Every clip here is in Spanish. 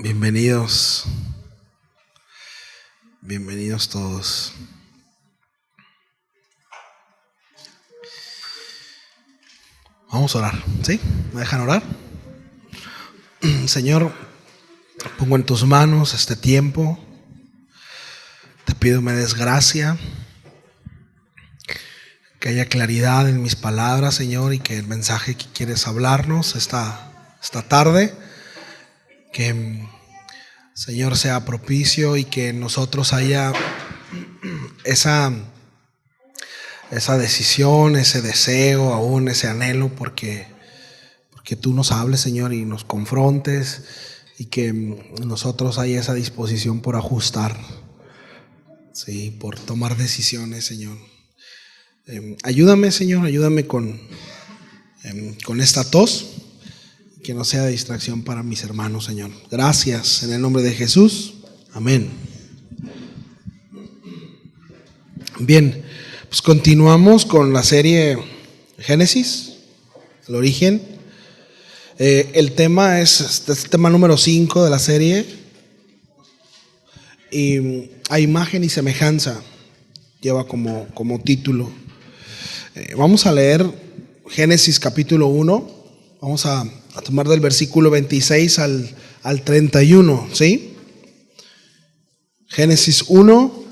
Bienvenidos, bienvenidos todos. Vamos a orar, ¿sí? ¿Me dejan orar? Señor, pongo en tus manos este tiempo. Te pido me des gracia, que haya claridad en mis palabras, Señor, y que el mensaje que quieres hablarnos esta tarde, que Señor sea propicio y que en nosotros haya esa decisión, ese deseo, aún ese anhelo, porque tú nos hables, Señor, y nos confrontes, y que en nosotros haya esa disposición por ajustar, sí, por tomar decisiones, Señor. Ayúdame, Señor, ayúdame con esta tos, que no sea distracción para mis hermanos, Señor. Gracias, en el nombre de Jesús, amén. Bien, pues continuamos con la serie Génesis, el origen. El tema es tema número 5 de la serie, y a imagen y semejanza lleva como título. Vamos a leer Génesis capítulo 1. Vamos a tomar del versículo 26 al 31, ¿sí? Génesis 1,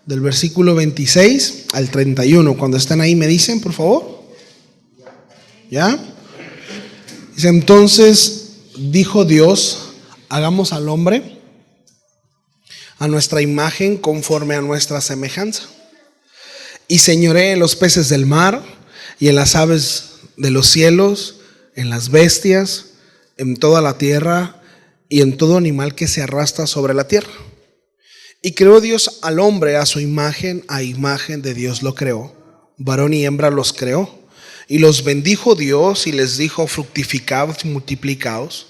del versículo 26 al 31. Cuando estén ahí me dicen, por favor. ¿Ya? Dice: entonces dijo Dios: hagamos al hombre a nuestra imagen, conforme a nuestra semejanza, y señoree en los peces del mar, y en las aves de los cielos, en las bestias, en toda la tierra, y en todo animal que se arrastra sobre la tierra. Y creó Dios al hombre a su imagen, a imagen de Dios lo creó, varón y hembra los creó. Y los bendijo Dios y les dijo: fructificaos y multiplicaos,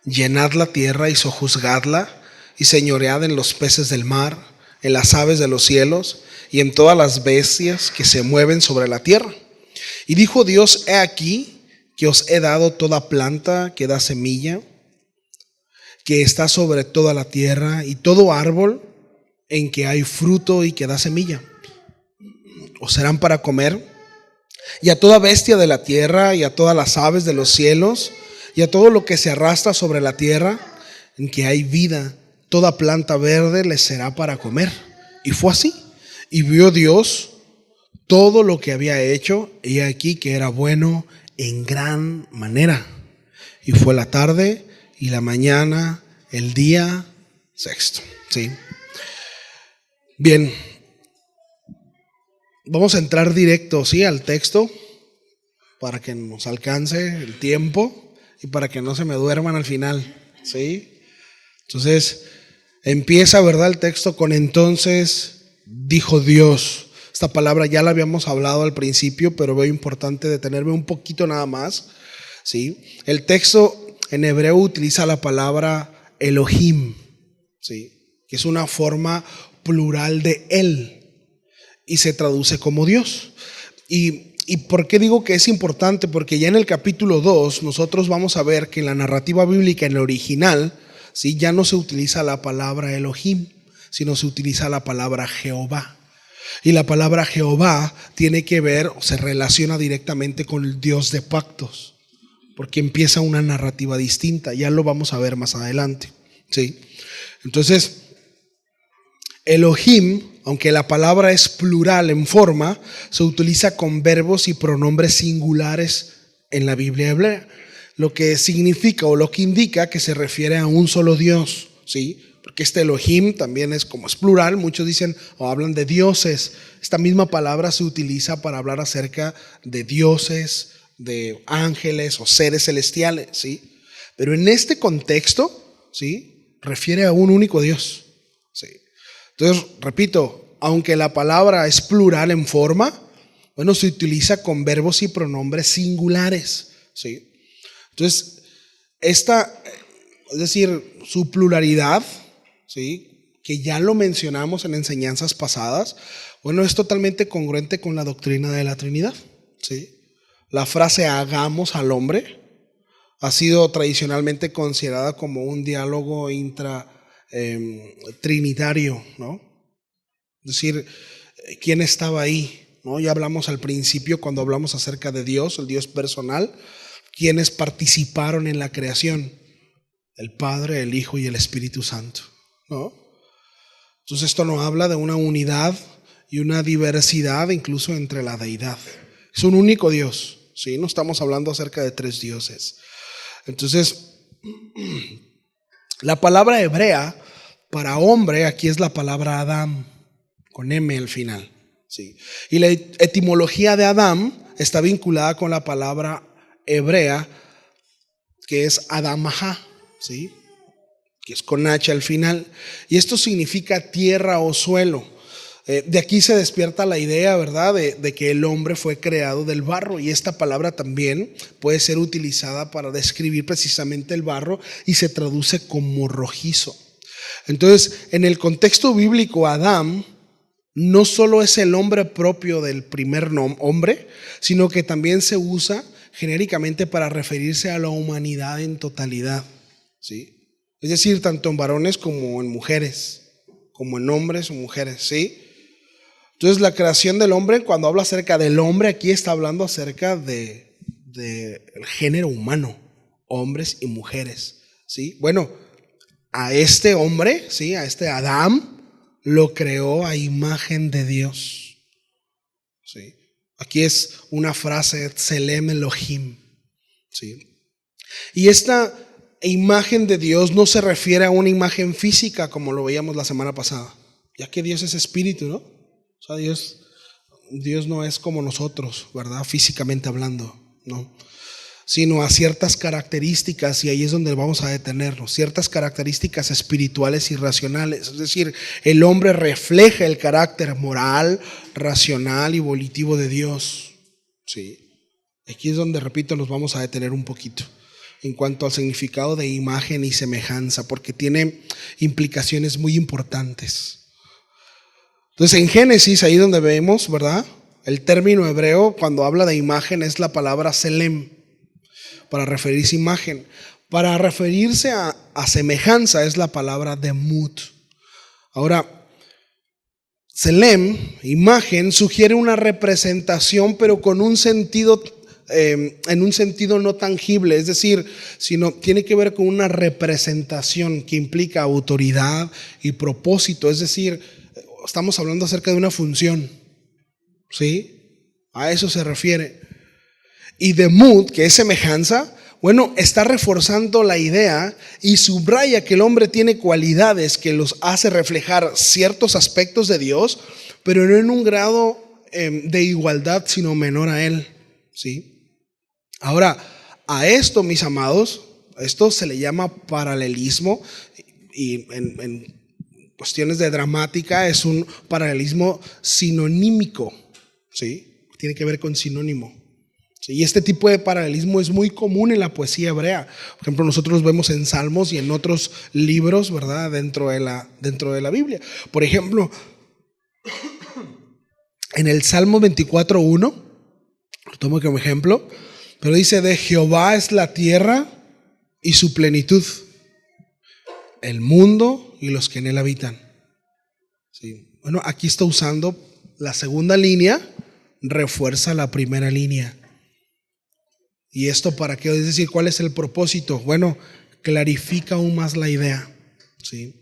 llenad la tierra y sojuzgadla, y señoread en los peces del mar, en las aves de los cielos, y en todas las bestias que se mueven sobre la tierra. Y dijo Dios: he aquí que os he dado toda planta que da semilla, que está sobre toda la tierra, y todo árbol en que hay fruto y que da semilla, os serán para comer. Y a toda bestia de la tierra, y a todas las aves de los cielos, y a todo lo que se arrastra sobre la tierra, en que hay vida, toda planta verde les será para comer. Y fue así. Y vio Dios todo lo que había hecho, y aquí que era bueno en gran manera. Y fue la tarde y la mañana, el día sexto. ¿Sí? Bien. Vamos a entrar directo, ¿sí?, al texto, para que nos alcance el tiempo y para que no se me duerman al final, ¿sí? Entonces, empieza, ¿verdad?, el texto con: entonces dijo Dios. Esta palabra ya la habíamos hablado al principio, pero veo importante detenerme un poquito nada más, ¿sí? El texto en hebreo utiliza la palabra Elohim, ¿sí?, que es una forma plural de él, y se traduce como Dios. ¿Y por qué digo que es importante? Porque ya en el capítulo 2 nosotros vamos a ver que en la narrativa bíblica, en el original, ¿sí?, ya no se utiliza la palabra Elohim, sino se utiliza la palabra Jehová. Y la palabra Jehová tiene que ver, o se relaciona directamente con el Dios de pactos, porque empieza una narrativa distinta. Ya lo vamos a ver más adelante, ¿sí? Entonces, Elohim, aunque la palabra es plural en forma, se utiliza con verbos y pronombres singulares en la Biblia hebrea, lo que significa o lo que indica que se refiere a un solo Dios, ¿sí? Porque este Elohim también es, como es plural, muchos dicen o hablan de dioses. Esta misma palabra se utiliza para hablar acerca de dioses, de ángeles o seres celestiales, ¿sí? Pero en este contexto, ¿sí?, refiere a un único Dios, ¿sí? Entonces, repito, aunque la palabra es plural en forma, bueno, se utiliza con verbos y pronombres singulares, ¿sí? Entonces, es decir, su pluralidad, ¿sí?, que ya lo mencionamos en enseñanzas pasadas, bueno, es totalmente congruente con la doctrina de la Trinidad, ¿sí? La frase hagamos al hombre ha sido tradicionalmente considerada como un diálogo trinitario, ¿no? Es decir, ¿quién estaba ahí? ¿No? Ya hablamos al principio cuando hablamos acerca de Dios, el Dios personal, ¿quiénes participaron en la creación? El Padre, el Hijo y el Espíritu Santo, ¿no? Entonces esto nos habla de una unidad y una diversidad incluso entre la deidad. Es un único Dios, ¿sí? No estamos hablando acerca de tres dioses. Entonces, la palabra hebrea para hombre aquí es la palabra Adam, con M al final, ¿sí? Y la etimología de Adam está vinculada con la palabra hebrea que es Adamahá, ¿sí? Que es con H al final, y esto significa tierra o suelo. De aquí se despierta la idea, ¿verdad?, de que el hombre fue creado del barro, y esta palabra también puede ser utilizada para describir precisamente el barro y se traduce como rojizo. Entonces, en el contexto bíblico, Adán no solo es el hombre propio del primer hombre, sino que también se usa genéricamente para referirse a la humanidad en totalidad, ¿sí? Es decir, tanto en varones como en mujeres, como en hombres o mujeres, ¿sí? Entonces la creación del hombre, cuando habla acerca del hombre, aquí está hablando acerca del género humano, hombres y mujeres, ¿sí? Bueno, a este hombre, ¿sí?, a este Adán, lo creó a imagen de Dios, ¿sí? Aquí es una frase, Tselem Elohim, ¿sí? Y esta imagen de Dios no se refiere a una imagen física como lo veíamos la semana pasada, ya que Dios es espíritu, ¿no? O sea, Dios no es como nosotros, ¿verdad? Físicamente hablando, ¿no? Sino a ciertas características, y ahí es donde vamos a detenernos, ciertas características espirituales y racionales. Es decir, el hombre refleja el carácter moral, racional y volitivo de Dios, ¿sí? Aquí es donde, repito, nos vamos a detener un poquito en cuanto al significado de imagen y semejanza, porque tiene implicaciones muy importantes. Entonces en Génesis, ahí donde vemos, ¿verdad?, el término hebreo cuando habla de imagen es la palabra selem, para referirse a imagen. Para referirse a semejanza es la palabra demut. Ahora, selem, imagen, sugiere una representación, pero con un sentido en un sentido no tangible, es decir, sino tiene que ver con una representación que implica autoridad y propósito, es decir, estamos hablando acerca de una función, ¿sí? A eso se refiere. Y demut, que es semejanza, bueno, está reforzando la idea y subraya que el hombre tiene cualidades que los hace reflejar ciertos aspectos de Dios, pero no en un grado de igualdad, sino menor a él, ¿sí? Ahora, a esto, mis amados, esto se le llama paralelismo, y en cuestiones de dramática es un paralelismo sinonímico, ¿sí? Tiene que ver con sinónimo, ¿sí? Y este tipo de paralelismo es muy común en la poesía hebrea. Por ejemplo, nosotros vemos en Salmos y en otros libros, ¿verdad?, dentro de la Biblia. Por ejemplo, en el Salmo 24:1, lo tomo como ejemplo, pero dice: de Jehová es la tierra y su plenitud, el mundo y los que en él habitan. Sí. Bueno, aquí está usando la segunda línea, refuerza la primera línea. ¿Y esto para qué? Es decir, ¿cuál es el propósito? Bueno, clarifica aún más la idea, ¿sí?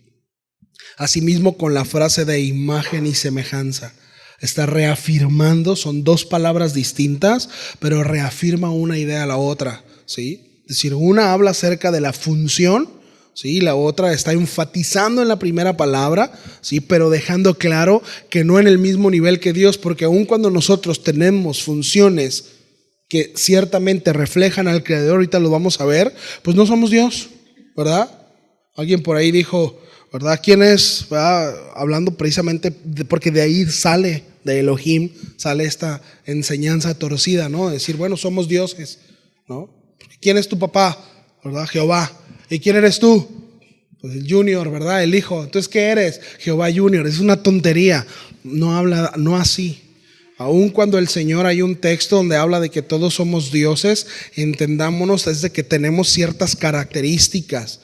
Asimismo, con la frase de imagen y semejanza, está reafirmando, son dos palabras distintas, pero reafirma una idea a la otra, ¿sí? Es decir, una habla acerca de la función, ¿sí? La otra está enfatizando en la primera palabra, ¿sí?, pero dejando claro que no en el mismo nivel que Dios, porque aun cuando nosotros tenemos funciones que ciertamente reflejan al Creador, ahorita lo vamos a ver, pues no somos Dios, ¿verdad? Alguien por ahí dijo, ¿verdad?, ¿quién es? ¿Verdad? Hablando precisamente porque de ahí sale, de Elohim, sale esta enseñanza torcida, ¿no? Decir, bueno, somos dioses, ¿no? ¿Quién es tu papá? ¿Verdad? Jehová. ¿Y quién eres tú? Pues el Junior, ¿verdad? El hijo. Entonces, ¿qué eres? Jehová Junior. Es una tontería. No habla, no así. Aun cuando el Señor, hay un texto donde habla de que todos somos dioses, entendámonos es de que tenemos ciertas características,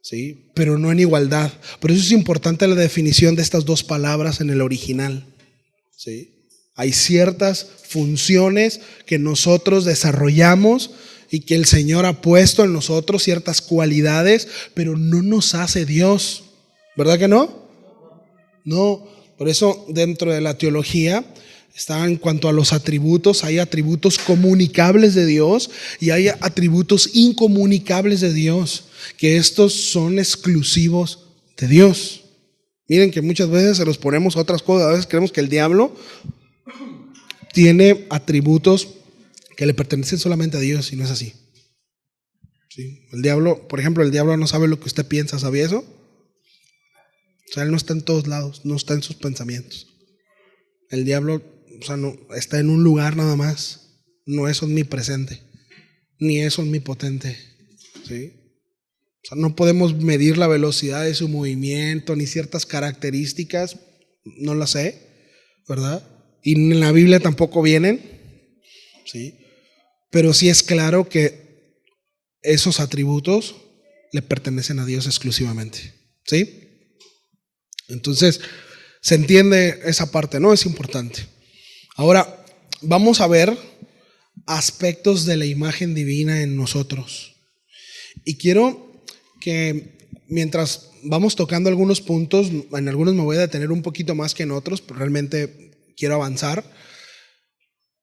¿sí? Pero no en igualdad. Por eso es importante la definición de estas dos palabras en el original, ¿sí? Hay ciertas funciones que nosotros desarrollamos y que el Señor ha puesto en nosotros, ciertas cualidades, pero no nos hace Dios. ¿Verdad que no? No. Por eso dentro de la teología está en cuanto a los atributos, hay atributos comunicables de Dios y hay atributos incomunicables de Dios, que estos son exclusivos de Dios. Miren que muchas veces se los ponemos a otras cosas. A veces creemos que el diablo tiene atributos que le pertenecen solamente a Dios, y no es así. ¿Sí? El diablo, por ejemplo, el diablo no sabe lo que usted piensa, ¿sabía eso? O sea, él no está en todos lados, no está en sus pensamientos. El diablo, o sea, no está en un lugar nada más, no es omnipresente, ni es omnipotente, ¿sí? O sea, no podemos medir la velocidad de su movimiento, ni ciertas características, no las sé, ¿verdad? Y en la Biblia tampoco vienen, ¿sí? Pero sí es claro que esos atributos le pertenecen a Dios exclusivamente, ¿sí? Entonces, se entiende esa parte, ¿no? Es importante. Ahora, vamos a ver aspectos de la imagen divina en nosotros. Y quiero que mientras vamos tocando algunos puntos, en algunos me voy a detener un poquito más que en otros, pero realmente quiero avanzar,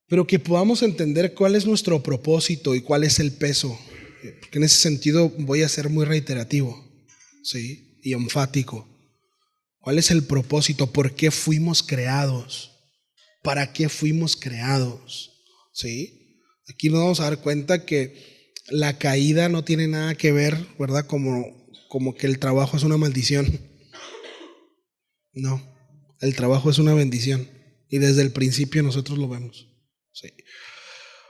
pero que podamos entender cuál es nuestro propósito y cuál es el peso. Porque en ese sentido voy a ser muy reiterativo, ¿sí? Y enfático. ¿Cuál es el propósito? ¿Por qué fuimos creados? ¿Para qué fuimos creados? ¿Sí? Aquí nos vamos a dar cuenta que la caída no tiene nada que ver, ¿verdad? Como que el trabajo es una maldición. No, el trabajo es una bendición. Y desde el principio nosotros lo vemos. Sí.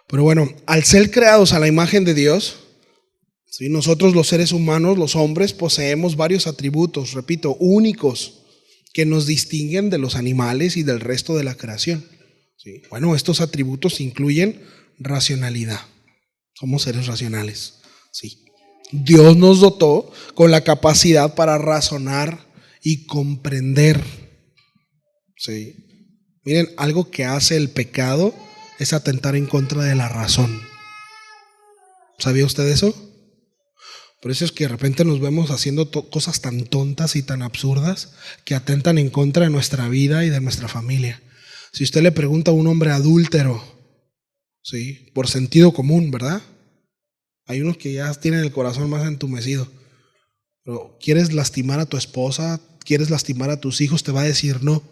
Pero bueno, al ser creados a la imagen de Dios, ¿sí? Nosotros los seres humanos, los hombres, poseemos varios atributos, repito, únicos, que nos distinguen de los animales y del resto de la creación. ¿Sí? Bueno, estos atributos incluyen racionalidad. Somos seres racionales. ¿Sí? Dios nos dotó con la capacidad para razonar y comprender. ¿Sí? Miren, algo que hace el pecado es atentar en contra de la razón. ¿Sabía usted eso? Por eso es que de repente nos vemos haciendo cosas tan tontas y tan absurdas que atentan en contra de nuestra vida y de nuestra familia. Si usted le pregunta a un hombre adúltero, ¿sí? Por sentido común, ¿verdad? Hay unos que ya tienen el corazón más entumecido. Pero ¿quieres lastimar a tu esposa? ¿Quieres lastimar a tus hijos? Te va a decir no.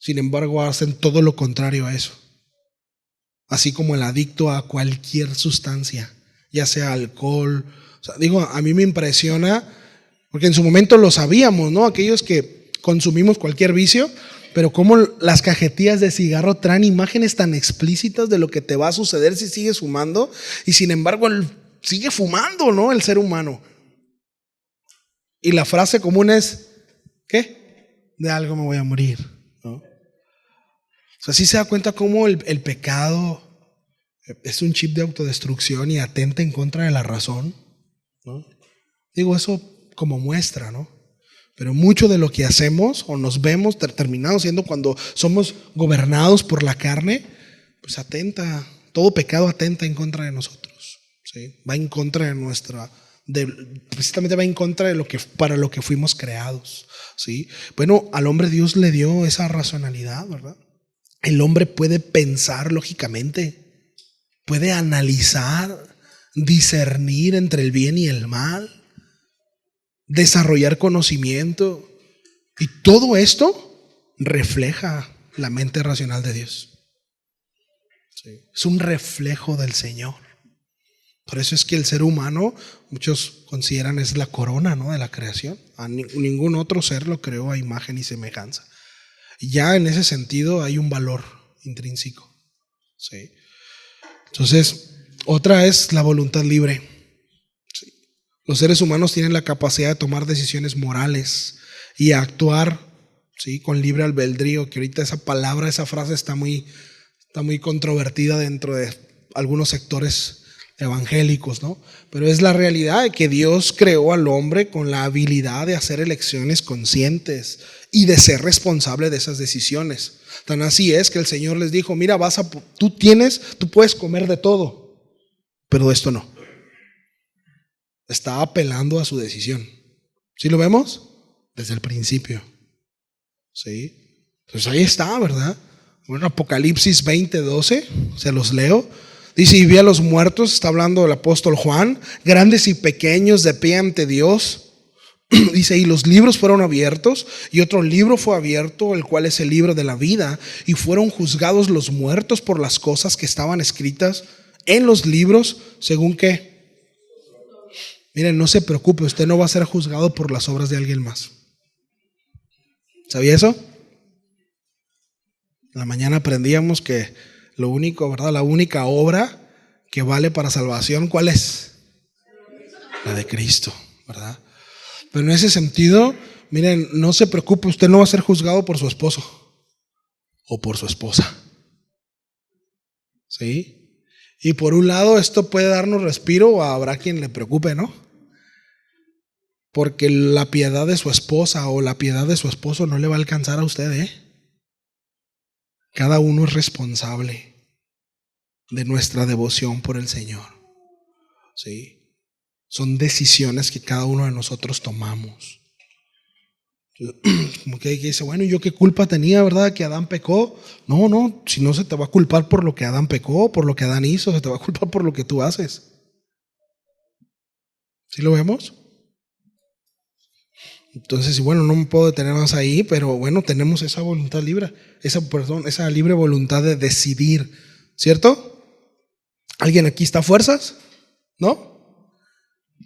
Sin embargo, hacen todo lo contrario a eso. Así como el adicto a cualquier sustancia, ya sea alcohol. O sea, digo, a mí me impresiona, porque en su momento lo sabíamos, ¿no? Aquellos que consumimos cualquier vicio, pero cómo las cajetillas de cigarro traen imágenes tan explícitas de lo que te va a suceder si sigues fumando, y sin embargo él sigue fumando, ¿no? El ser humano. Y la frase común es, ¿qué? De algo me voy a morir, ¿no? O sea, sí se da cuenta cómo el pecado es un chip de autodestrucción y atenta en contra de la razón, ¿no? Digo eso como muestra, ¿no? Pero mucho de lo que hacemos o nos vemos terminado siendo cuando somos gobernados por la carne, pues atenta, todo pecado atenta en contra de nosotros, ¿sí? Va en contra de nuestra, precisamente va en contra de lo que, para lo que fuimos creados, ¿sí? Bueno, al hombre Dios le dio esa racionalidad, ¿verdad? El hombre puede pensar lógicamente, puede analizar, discernir entre el bien y el mal, desarrollar conocimiento, y todo esto refleja la mente racional de Dios. Sí. Es un reflejo del Señor. Por eso es que el ser humano, muchos consideran es la corona, ¿no? De la creación. A ningún otro ser lo creó a imagen y semejanza. Ya en ese sentido hay un valor intrínseco. ¿Sí? Entonces, otra es la voluntad libre. ¿Sí? Los seres humanos tienen la capacidad de tomar decisiones morales y actuar ¿sí? Con libre albedrío, que ahorita esa palabra, esa frase está muy controvertida dentro de algunos sectores evangélicos, ¿no? Pero es la realidad de que Dios creó al hombre con la habilidad de hacer elecciones conscientes y de ser responsable de esas decisiones. Tan así es que el Señor les dijo: mira, tú puedes comer de todo, pero de esto no. Está apelando a su decisión. ¿Sí lo vemos? Desde el principio. ¿Sí? Entonces ahí está, ¿verdad? Bueno, Apocalipsis 20:12, se los leo. Dice: y vi a los muertos, está hablando el apóstol Juan, grandes y pequeños, de pie ante Dios. Dice: y los libros fueron abiertos, y otro libro fue abierto, el cual es el libro de la vida, y fueron juzgados los muertos por las cosas que estaban escritas en los libros, según que. Miren, no se preocupe, usted no va a ser juzgado por las obras de alguien más. ¿Sabía eso? En la mañana aprendíamos que lo único, ¿verdad? La única obra que vale para salvación, ¿cuál es? La de Cristo, ¿verdad? Pero en ese sentido, miren, no se preocupe, usted no va a ser juzgado por su esposo o por su esposa. ¿Sí? Y por un lado, esto puede darnos respiro, o habrá quien le preocupe, ¿no? Porque la piedad de su esposa o la piedad de su esposo no le va a alcanzar a usted, ¿eh? Cada uno es responsable de nuestra devoción por el Señor. ¿Sí? Son decisiones que cada uno de nosotros tomamos. Como que dice: bueno, ¿y yo qué culpa tenía, verdad, que Adán pecó? No, si no, se te va a culpar por lo que Adán pecó, por lo que Adán hizo, se te va a culpar por lo que tú haces. ¿Sí lo vemos? Entonces, bueno, no me puedo detener más ahí, pero bueno, tenemos esa voluntad libre, esa libre voluntad de decidir, ¿cierto? ¿Alguien aquí está a fuerzas? ¿No?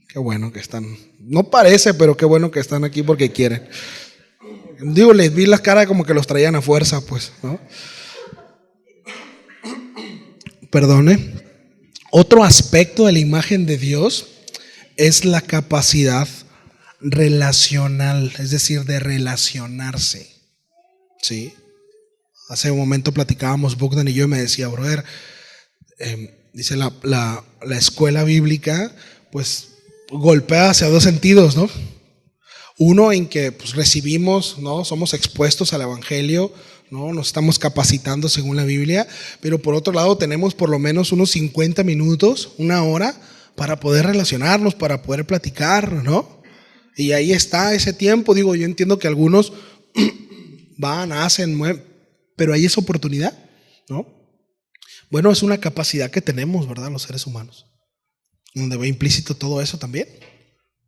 Qué bueno que están, no parece, pero qué bueno que están aquí porque quieren. Digo, les vi las caras como que los traían a fuerza, pues, ¿no? Perdone. Otro aspecto de la imagen de Dios es la capacidad relacional, es decir, de relacionarse. ¿Sí? Hace un momento platicábamos Bogdan y yo, y me decía: brother, dice la escuela bíblica, pues golpea hacia dos sentidos, ¿no? Uno en que pues recibimos, ¿no? Somos expuestos al evangelio, ¿no? Nos estamos capacitando según la Biblia, pero por otro lado tenemos por lo menos unos 50 minutos, una hora, para poder relacionarnos, para poder platicar, ¿no? Y ahí está ese tiempo. Digo, yo entiendo que algunos van, hacen, mueven, pero hay esa oportunidad, ¿no? Bueno, es una capacidad que tenemos, ¿verdad? Los seres humanos, donde va implícito todo eso también.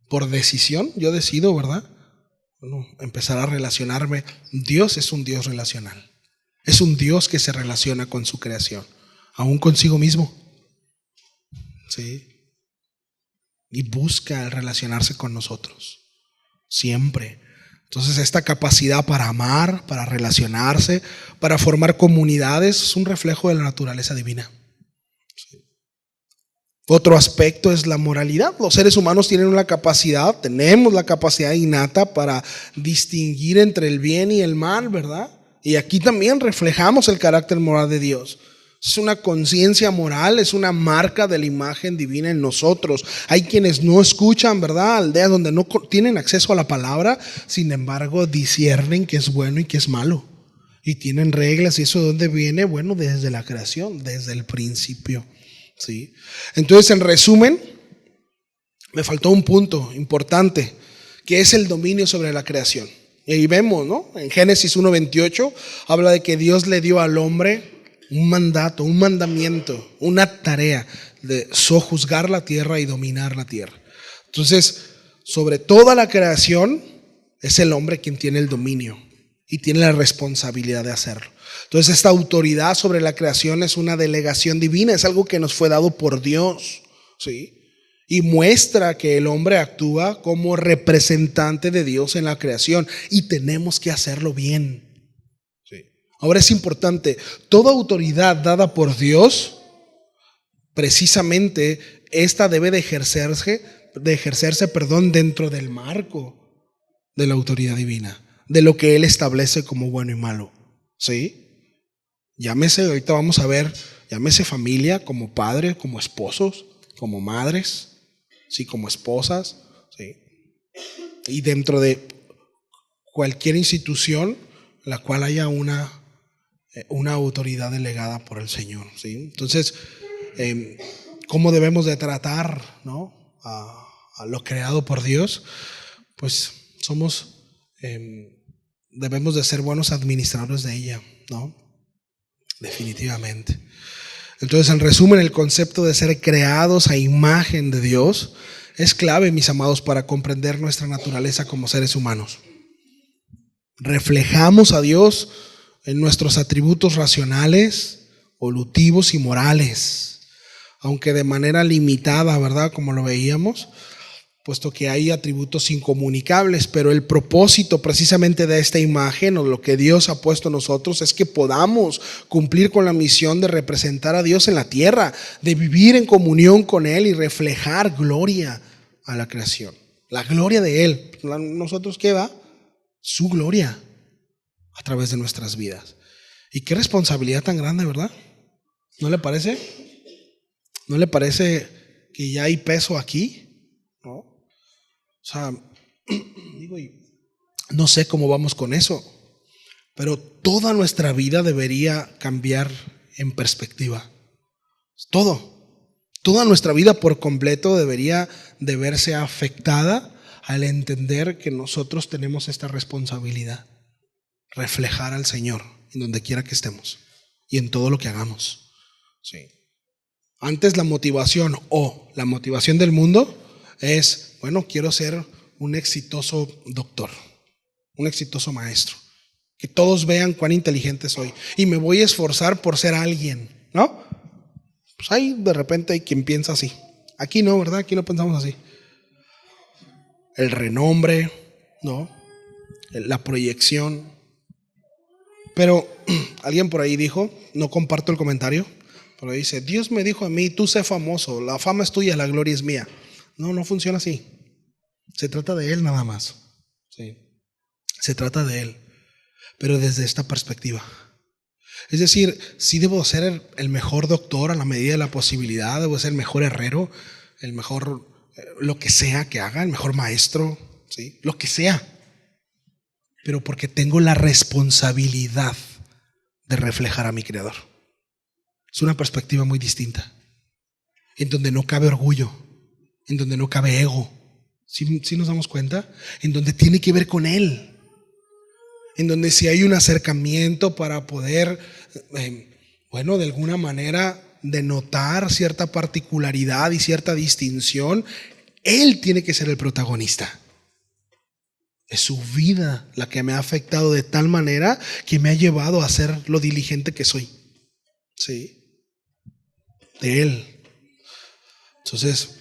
Por decisión, yo decido, ¿verdad? Bueno, empezar a relacionarme. Dios es un Dios relacional. Es un Dios que se relaciona con su creación, aún consigo mismo. ¿Sí? Y busca el relacionarse con nosotros. Siempre. Entonces, esta capacidad para amar, para relacionarse, para formar comunidades, es un reflejo de la naturaleza divina. ¿Sí? Otro aspecto es la moralidad. Los seres humanos tenemos la capacidad innata para distinguir entre el bien y el mal, ¿verdad? Y aquí también reflejamos el carácter moral de Dios. Es una conciencia moral, es una marca de la imagen divina en nosotros. Hay quienes no escuchan, ¿verdad? Aldeas donde no tienen acceso a la palabra, sin embargo disciernen qué es bueno y qué es malo. Y tienen reglas. ¿Y eso de dónde viene? Bueno, desde la creación, desde el principio. ¿Sí? Entonces, en resumen, me faltó un punto importante, que es el dominio sobre la creación. Y ahí vemos, ¿no? En Génesis 1:28 habla de que Dios le dio al hombre un mandato, un mandamiento, una tarea de sojuzgar la tierra y dominar la tierra. Entonces, sobre toda la creación es el hombre quien tiene el dominio y tiene la responsabilidad de hacerlo. Entonces, esta autoridad sobre la creación es una delegación divina, es algo que nos fue dado por Dios, ¿sí? Y muestra que el hombre actúa como representante de Dios en la creación, y tenemos que hacerlo bien. ¿Sí? Ahora es importante, toda autoridad dada por Dios, precisamente esta debe de ejercerse dentro del marco de la autoridad divina, de lo que Él establece como bueno y malo. ¿Sí? Llámese, ahorita vamos a ver, llámese familia, como padre, como esposos, como madres, ¿sí? Como esposas, ¿sí? Y dentro de cualquier institución en la cual haya una autoridad delegada por el Señor, ¿sí? Entonces, ¿cómo debemos de tratar, ¿no?, a lo creado por Dios? Pues debemos de ser buenos administradores de ella, ¿no? Definitivamente. Entonces, en resumen, el concepto de ser creados a imagen de Dios es clave, mis amados, para comprender nuestra naturaleza como seres humanos. Reflejamos a Dios en nuestros atributos racionales, evolutivos y morales, aunque de manera limitada, ¿verdad? Como lo veíamos, puesto que hay atributos incomunicables, pero el propósito precisamente de esta imagen, o lo que Dios ha puesto en nosotros, es que podamos cumplir con la misión de representar a Dios en la tierra, de vivir en comunión con Él y reflejar gloria a la creación, la gloria de Él. ¿Nosotros qué va? Su gloria a través de nuestras vidas. Y qué responsabilidad tan grande, ¿verdad? ¿No le parece? ¿No le parece que ya hay peso aquí? ¿No? O sea, digo, no sé cómo vamos con eso, pero toda nuestra vida debería cambiar en perspectiva. Toda nuestra vida por completo debería de verse afectada al entender que nosotros tenemos esta responsabilidad, reflejar al Señor en donde quiera que estemos y en todo lo que hagamos. Sí. Antes la motivación del mundo es, bueno, quiero ser un exitoso doctor, un exitoso maestro, que todos vean cuán inteligente soy y me voy a esforzar por ser alguien, ¿no? Pues ahí de repente hay quien piensa así. Aquí no, ¿verdad? Aquí no pensamos así. El renombre, ¿no? La proyección. Pero alguien por ahí dijo, no comparto el comentario, pero dice, Dios me dijo a mí, tú sé famoso, la fama es tuya, la gloria es mía. No funciona así. Se trata de Él nada más. Sí. Se trata de Él, pero desde esta perspectiva. Es decir, sí debo ser el mejor doctor a la medida de la posibilidad, debo ser el mejor herrero, el mejor, lo que sea que haga, el mejor maestro, ¿sí? Lo que sea. Pero porque tengo la responsabilidad de reflejar a mi Creador. Es una perspectiva muy distinta, en donde no cabe orgullo, en donde no cabe ego. ¿Sí nos damos cuenta? En donde tiene que ver con Él. En donde si hay un acercamiento para poder, de alguna manera denotar cierta particularidad y cierta distinción, Él tiene que ser el protagonista. Es su vida la que me ha afectado de tal manera que me ha llevado a ser lo diligente que soy. Sí. De Él. Entonces,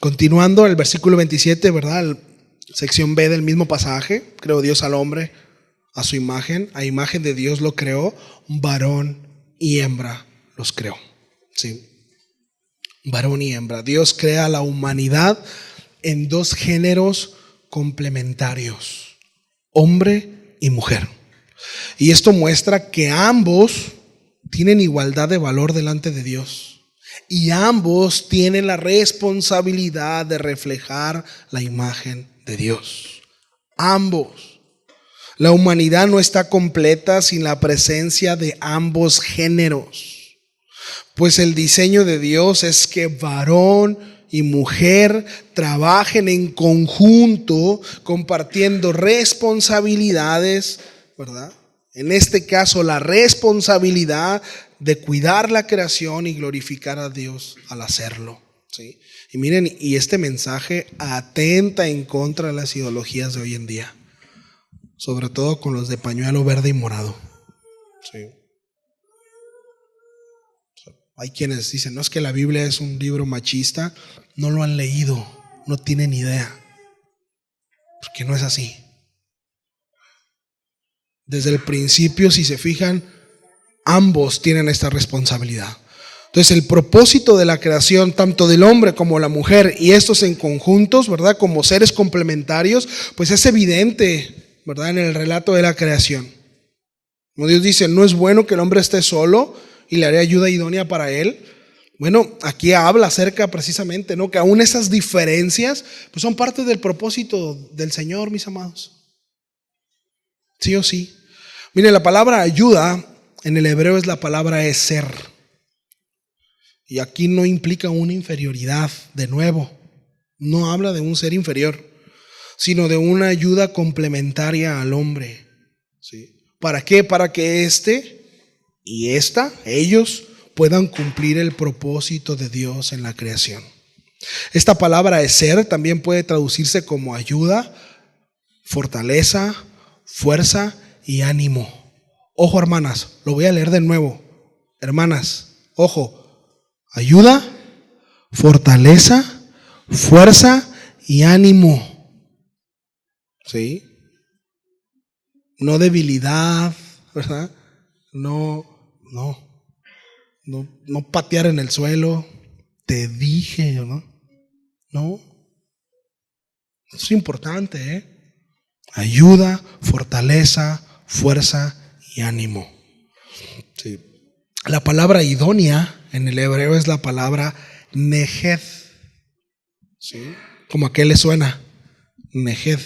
continuando el versículo 27, ¿verdad? Sección B del mismo pasaje. Creó Dios al hombre a su imagen. A imagen de Dios lo creó. Varón y hembra los creó. ¿Sí? Varón y hembra. Dios crea a la humanidad en dos géneros complementarios. Hombre y mujer. Y esto muestra que ambos tienen igualdad de valor delante de Dios. Y ambos tienen la responsabilidad de reflejar la imagen de Dios. Ambos. La humanidad no está completa sin la presencia de ambos géneros. Pues el diseño de Dios es que varón y mujer trabajen en conjunto, compartiendo responsabilidades, ¿verdad? En este caso, la responsabilidad de cuidar la creación y glorificar a Dios al hacerlo, ¿sí? Y miren, y este mensaje atenta en contra de las ideologías de hoy en día, sobre todo con los de pañuelo verde y morado, ¿sí? Hay quienes dicen, no, es que la Biblia es un libro machista. No lo han leído, no tienen idea, porque no es así. Desde el principio, si se fijan, ambos tienen esta responsabilidad. Entonces el propósito de la creación, tanto del hombre como la mujer, y estos en conjuntos, ¿verdad? Como seres complementarios, pues es evidente, ¿verdad? En el relato de la creación. Como Dios dice, no es bueno que el hombre esté solo y le haré ayuda idónea para él. Bueno, aquí habla acerca precisamente, ¿no? Que aún esas diferencias, pues son parte del propósito del Señor, mis amados. Sí o sí. Mire, la palabra ayuda en el hebreo es la palabra eser. Y aquí no implica una inferioridad, de nuevo. No habla de un ser inferior, sino de una ayuda complementaria al hombre. ¿Sí? ¿Para qué? Para que ellos puedan cumplir el propósito de Dios en la creación. Esta palabra eser también puede traducirse como ayuda, fortaleza, fuerza y ánimo. Ojo, hermanas, lo voy a leer de nuevo. Hermanas, ojo. Ayuda, fortaleza, fuerza y ánimo. ¿Sí? No debilidad, ¿verdad? No patear en el suelo. Te dije, ¿no? No. Es importante, ¿eh? Ayuda, fortaleza, fuerza y ánimo. Sí. La palabra idónea en el hebreo es la palabra nejed. ¿Sí? ¿Cómo a qué le suena? Nejed.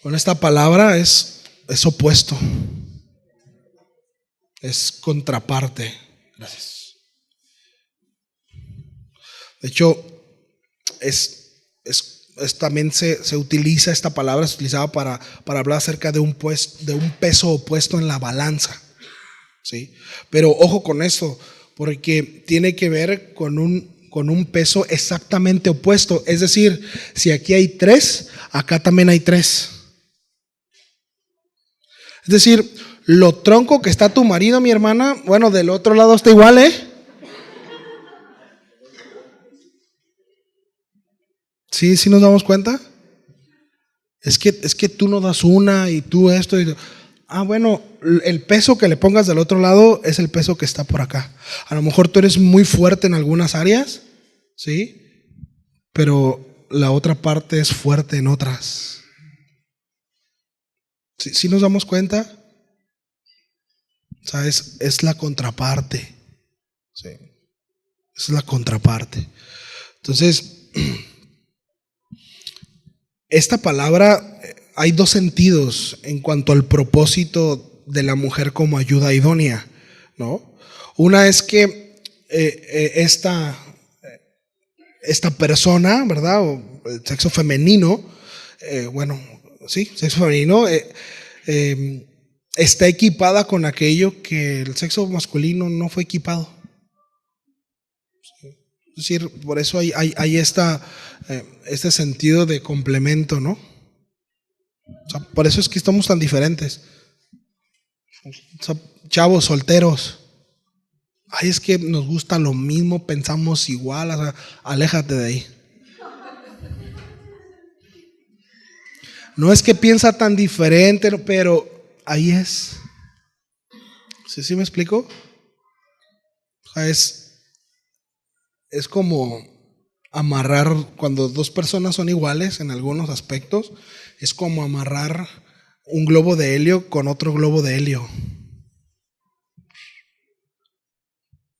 Bueno, esta palabra es opuesto. Es contraparte. Gracias. De hecho, también se utiliza esta palabra, se utilizaba para hablar acerca de un peso opuesto en la balanza. ¿Sí? Pero ojo con esto, porque tiene que ver con un peso exactamente opuesto. Es decir, si aquí hay 3, acá también hay 3. Es decir, lo tronco que está tu marido, mi hermana, bueno, del otro lado está igual, ¿eh? ¿Sí nos damos cuenta? Es que tú no das una y tú esto. Bueno, el peso que le pongas del otro lado es el peso que está por acá. A lo mejor tú eres muy fuerte en algunas áreas, ¿sí? Pero la otra parte es fuerte en otras. ¿Sí nos damos cuenta? O sea, es la contraparte. Sí. Es la contraparte. Entonces, esta palabra, hay 2 sentidos en cuanto al propósito de la mujer como ayuda idónea, ¿no? Una es que esta persona, ¿verdad? O el sexo femenino, sexo femenino, está equipada con aquello que el sexo masculino no fue equipado. Es decir, por eso hay este sentido de complemento, ¿no? O sea, por eso es que estamos tan diferentes. O sea, chavos solteros, es que nos gusta lo mismo, pensamos igual, o sea, aléjate de ahí. No es que piensa tan diferente, pero ahí es. ¿Sí me explico? O sea, es como amarrar, cuando 2 personas son iguales en algunos aspectos, es como amarrar un globo de helio con otro globo de helio.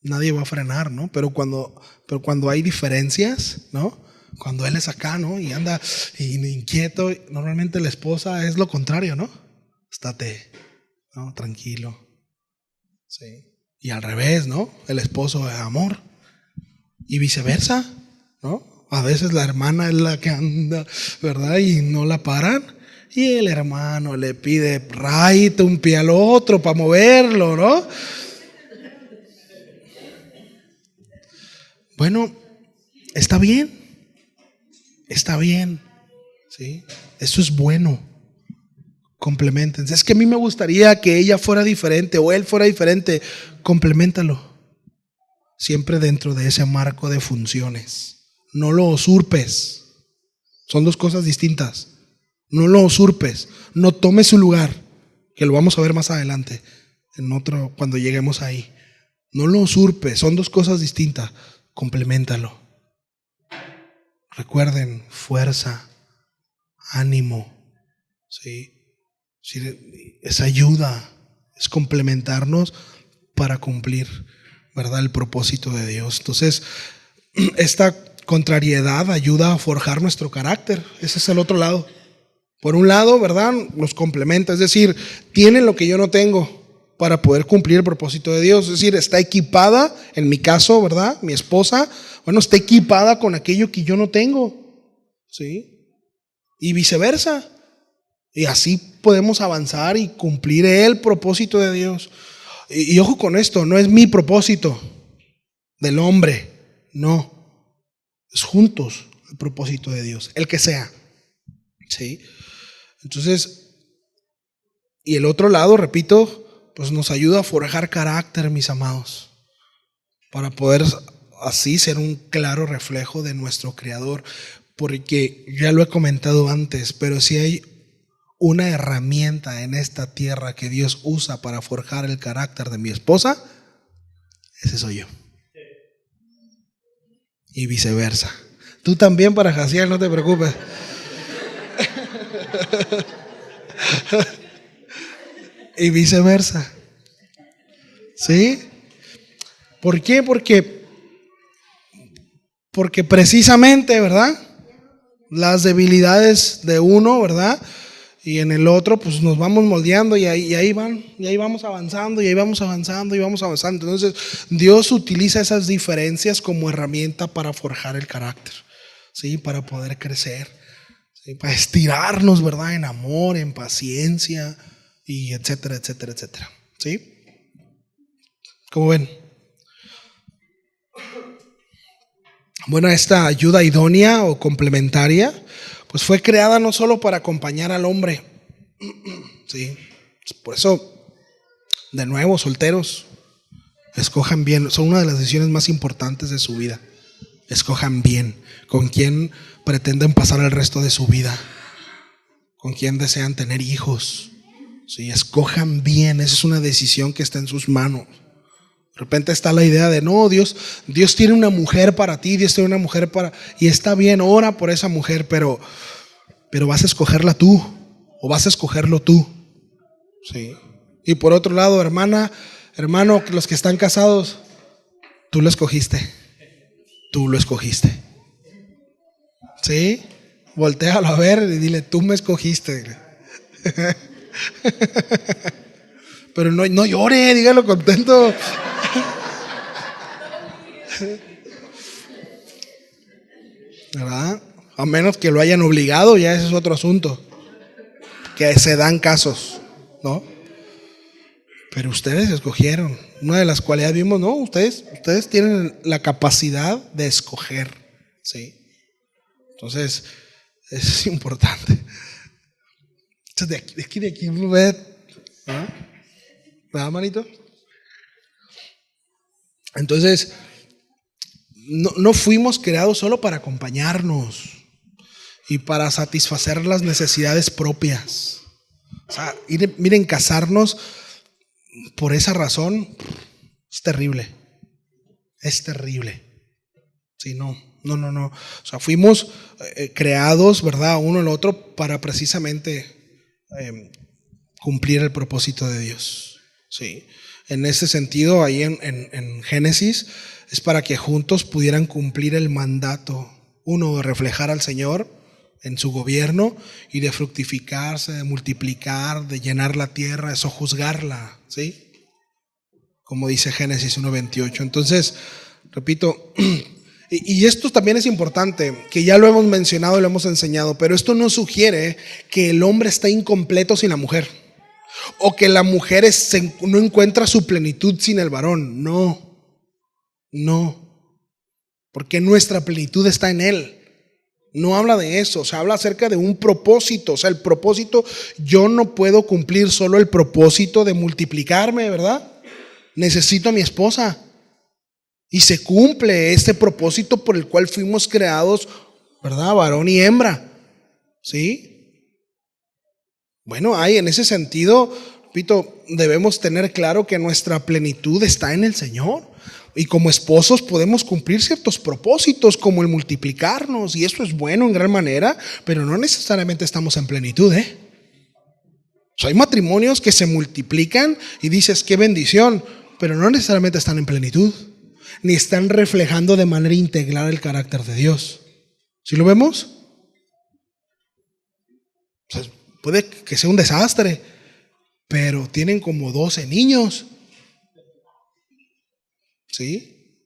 Nadie va a frenar, ¿no? Pero cuando hay diferencias, ¿no? Cuando él es acá, ¿no? Y anda inquieto, normalmente la esposa es lo contrario, ¿no? Estate, ¿no? Tranquilo. Sí. Y al revés, ¿no? El esposo es amor. Y viceversa, ¿no? A veces la hermana es la que anda, ¿verdad? Y no la paran. Y el hermano le pide ráyate un pie al otro para moverlo, ¿no? Bueno, está bien, ¿sí? Eso es bueno. Complementen. Es que a mí me gustaría que ella fuera diferente o él fuera diferente. Compleméntalo. Siempre dentro de ese marco de funciones. No lo usurpes. Son 2 cosas distintas. No lo usurpes. No tomes su lugar. que lo vamos a ver más adelante, cuando lleguemos ahí. No lo usurpes, son dos cosas distintas. Compleméntalo. Recuerden, fuerza, ánimo, ¿sí? Es ayuda, es complementarnos para cumplir, ¿verdad?, el propósito de Dios. Entonces, esta contrariedad ayuda a forjar nuestro carácter. Ese es el otro lado. Por un lado, ¿verdad?, nos complementa, es decir, tiene lo que yo no tengo para poder cumplir el propósito de Dios. Es decir, está equipada, en mi caso, ¿verdad?, mi esposa, bueno, está equipada con aquello que yo no tengo, ¿sí? Y viceversa. Y así podemos avanzar y cumplir el propósito de Dios. Y ojo con esto, no es mi propósito del hombre, no. Es juntos el propósito de Dios, el que sea, ¿sí? Entonces, y el otro lado, repito, pues nos ayuda a forjar carácter, mis amados, para poder así ser un claro reflejo de nuestro Creador. Porque ya lo he comentado antes, pero si hay una herramienta en esta tierra que Dios usa para forjar el carácter de mi esposa, ese soy yo. Y viceversa. Tú también para Jaciel, no te preocupes. Y viceversa. ¿Sí? ¿Por qué? Porque precisamente, ¿verdad?, las debilidades de uno, ¿verdad?, y en el otro pues nos vamos moldeando y ahí vamos avanzando y ahí vamos avanzando y vamos avanzando. Entonces Dios utiliza esas diferencias como herramienta para forjar el carácter, ¿sí?, para poder crecer, ¿sí?, para estirarnos, ¿verdad?, en amor, en paciencia y etcétera, etcétera, etcétera, ¿sí? ¿Cómo ven? Bueno, esta ayuda idónea o complementaria pues fue creada no solo para acompañar al hombre, ¿sí? Por eso, de nuevo, solteros, escojan bien. Son una de las decisiones más importantes de su vida. Escojan bien con quién pretenden pasar el resto de su vida, con quién desean tener hijos, ¿sí? Escojan bien. Esa es una decisión que está en sus manos. De repente está la idea de no, Dios tiene una mujer para ti, Dios tiene una mujer para, y está bien, ora por esa mujer, pero vas a escogerla tú o vas a escogerlo tú, ¿sí? Y por otro lado, hermana, hermano, los que están casados, tú lo escogiste, ¿sí? Voltéalo a ver y dile, tú me escogiste. Pero no llore, dígalo contento. ¿Verdad? A menos que lo hayan obligado, ya ese es otro asunto, que se dan casos, ¿no? Pero ustedes escogieron. Una de las cualidades vimos, ¿no? Ustedes tienen la capacidad de escoger, ¿sí? Entonces, eso es importante. Entonces, de aquí, ¿ah? ¿Verdad, manito? Entonces, no fuimos creados solo para acompañarnos y para satisfacer las necesidades propias. O sea, miren, casarnos por esa razón es terrible. Es terrible. Sí, no. O sea, fuimos creados, ¿verdad?, uno el otro para precisamente cumplir el propósito de Dios. Sí. En ese sentido, ahí en Génesis, es para que juntos pudieran cumplir el mandato. Uno, de reflejar al Señor en su gobierno y de fructificarse, de multiplicar, de llenar la tierra, de sojuzgarla, ¿sí? Como dice Génesis 1:28. Entonces, repito, y esto también es importante, que ya lo hemos mencionado y lo hemos enseñado, pero esto no sugiere que el hombre está incompleto sin la mujer, o que la mujer no encuentra su plenitud sin el varón. No, porque nuestra plenitud está en él. No habla de eso, o sea, habla acerca de un propósito. O sea, el propósito, yo no puedo cumplir solo el propósito de multiplicarme, ¿verdad? Necesito a mi esposa. Y se cumple este propósito por el cual fuimos creados, ¿verdad? Varón y hembra, ¿sí? Bueno, hay en ese sentido, Repito, debemos tener claro que nuestra plenitud está en el Señor. Y como esposos podemos cumplir ciertos propósitos, como el multiplicarnos, y eso es bueno en gran manera, pero no necesariamente estamos en plenitud, O sea, hay matrimonios que se multiplican y dices, qué bendición, pero no necesariamente están en plenitud, ni están reflejando de manera integral el carácter de Dios. ¿Sí lo vemos? O sea, puede que sea un desastre, pero tienen como 12 niños. ¿Sí?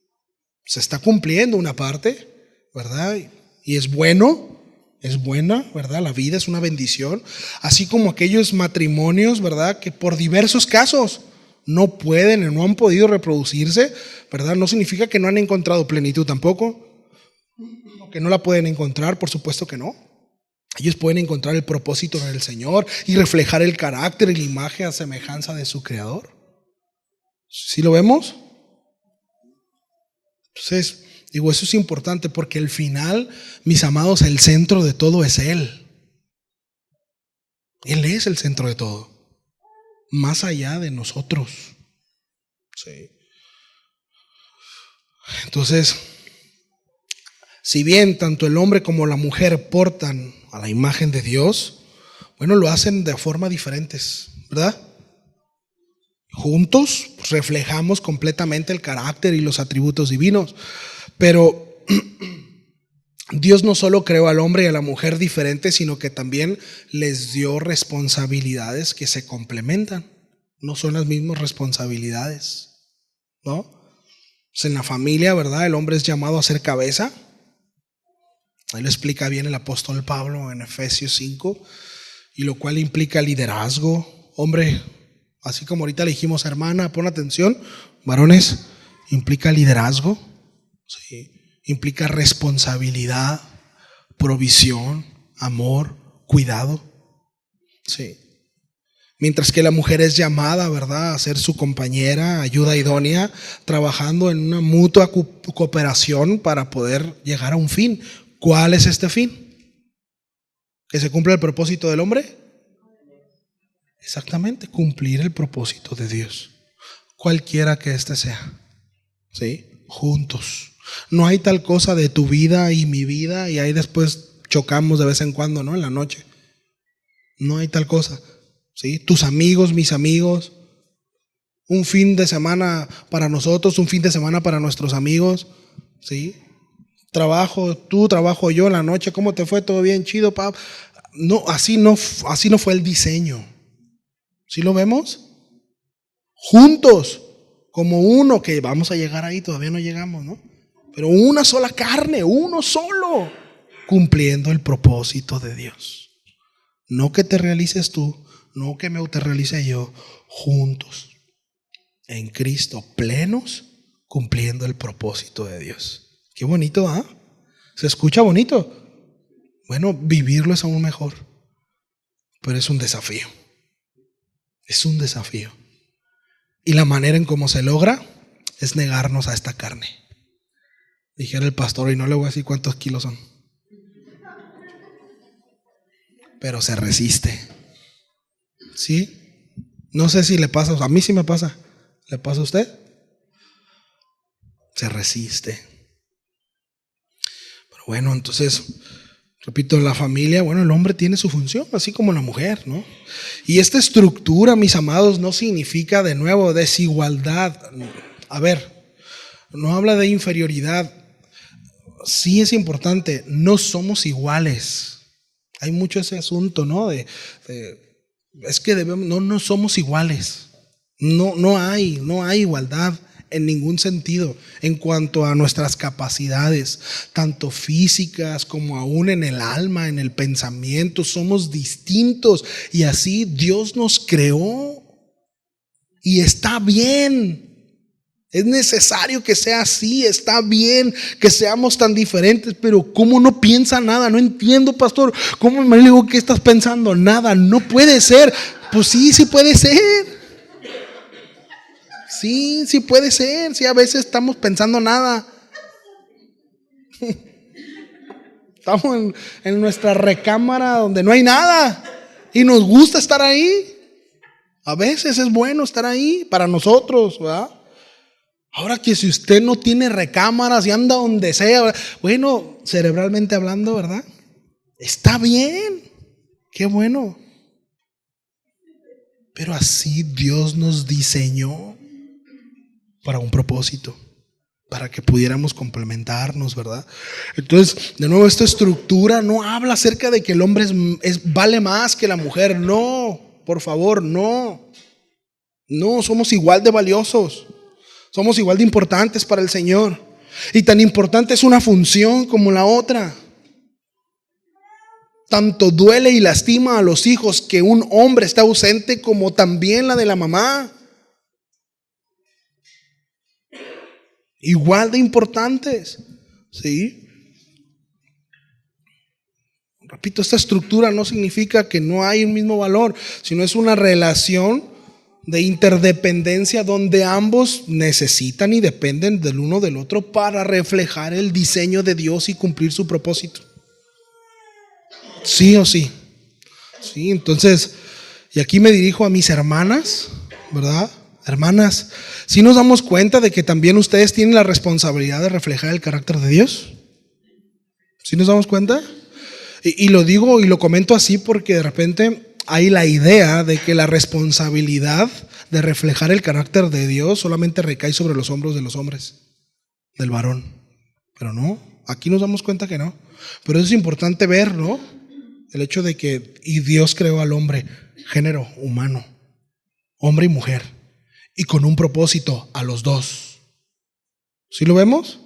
Se está cumpliendo una parte, ¿verdad? Y es bueno, es buena, ¿verdad? La vida es una bendición. Así como aquellos matrimonios, ¿verdad? Que por diversos casos no pueden o no han podido reproducirse, ¿verdad? No significa que no han encontrado plenitud tampoco, que no la pueden encontrar, por supuesto que no. Ellos pueden encontrar el propósito en el Señor y reflejar el carácter y la imagen a semejanza de su Creador. ¿Sí lo vemos? Entonces, digo, eso es importante porque al final, mis amados, el centro de todo es Él. Él es el centro de todo, más allá de nosotros. Sí. Entonces, si bien tanto el hombre como la mujer portan a la imagen de Dios, bueno, lo hacen de forma diferentes, ¿verdad? Juntos reflejamos completamente el carácter y los atributos divinos, pero Dios no solo creó al hombre y a la mujer diferentes, sino que también les dio responsabilidades que se complementan. No son las mismas responsabilidades, ¿no? Pues en la familia, ¿verdad? El hombre es llamado a ser cabeza. Ahí lo explica bien el apóstol Pablo en Efesios 5, y lo cual implica liderazgo. Hombre, así como ahorita le dijimos, hermana, pon atención, varones, implica liderazgo, ¿sí? Implica responsabilidad, provisión, amor, cuidado, ¿sí? Mientras que la mujer es llamada, ¿verdad?, a ser su compañera, ayuda idónea, trabajando en una mutua cooperación para poder llegar a un fin. ¿Cuál es este fin? ¿Que se cumpla el propósito del hombre? Exactamente, cumplir el propósito de Dios, cualquiera que éste sea, ¿sí? Juntos. No hay tal cosa de tu vida y mi vida y ahí después chocamos de vez en cuando, ¿no? En la noche. No hay tal cosa, ¿sí? Tus amigos, mis amigos, un fin de semana para nosotros, un fin de semana para nuestros amigos, ¿sí? Trabajo, tú, trabajo yo en la noche, ¿cómo te fue? ¿Todo bien? Chido, papá. No, así no fue el diseño. ¿Sí lo vemos? Juntos, como uno, que vamos a llegar ahí, todavía no llegamos, ¿no? Pero una sola carne, uno solo, cumpliendo el propósito de Dios. No que te realices tú, no que me autorrealice yo, juntos, en Cristo, plenos, cumpliendo el propósito de Dios. Qué bonito, ¿ah? ¿Se escucha bonito? Bueno, vivirlo es aún mejor, pero es un desafío. Es un desafío. Y la manera en cómo se logra es negarnos a esta carne. Dijera el pastor, y no le voy a decir cuántos kilos son, pero se resiste. ¿Sí? No sé si le pasa, a mí sí me pasa. ¿Le pasa a usted? Se resiste. Pero bueno, entonces, repito, la familia, bueno, el hombre tiene su función, así como la mujer, ¿no? Y esta estructura, mis amados, no significa de nuevo desigualdad. A ver, no habla de inferioridad. Sí es importante, no somos iguales. Hay mucho ese asunto, ¿no? Es que no somos iguales. No hay igualdad en ningún sentido en cuanto a nuestras capacidades, tanto físicas como aún en el alma, en el pensamiento. Somos distintos y así Dios nos creó y está bien. Es necesario que sea así, está bien que seamos tan diferentes, pero ¿cómo no piensa nada? No entiendo, pastor. ¿Cómo me digo que estás pensando? Nada, no puede ser. Pues sí puede ser. Sí puede ser. Sí, a veces estamos pensando nada. Estamos en nuestra recámara donde no hay nada y nos gusta estar ahí. A veces es bueno estar ahí para nosotros, ¿verdad? Ahora que si usted no tiene recámaras y anda donde sea, ¿verdad? Bueno, cerebralmente hablando, ¿verdad? Está bien, qué bueno. Pero así Dios nos diseñó para un propósito, para que pudiéramos complementarnos, ¿verdad? Entonces, de nuevo, esta estructura no habla acerca de que el hombre vale más que la mujer. No, por favor, no. No, somos igual de valiosos. Somos igual de importantes para el Señor. Y tan importante es una función como la otra. Tanto duele y lastima a los hijos que un hombre está ausente como también la de la mamá. Igual de importantes. ¿Sí? Repito, esta estructura no significa que no hay un mismo valor, sino es una relación de interdependencia donde ambos necesitan y dependen del uno del otro para reflejar el diseño de Dios y cumplir su propósito. Sí o sí. Sí, entonces, y aquí me dirijo a mis hermanas, ¿verdad? Hermanas, ¿sí nos damos cuenta de que también ustedes tienen la responsabilidad de reflejar el carácter de Dios? ¿Sí nos damos cuenta? Y lo digo y lo comento así porque de repente hay la idea de que la responsabilidad de reflejar el carácter de Dios solamente recae sobre los hombros de los hombres, del varón. Pero no, aquí nos damos cuenta que no. Pero eso es importante ver, ¿no? El hecho de que y Dios creó al hombre, género humano, hombre y mujer, y con un propósito, a los dos. ¿Sí lo vemos?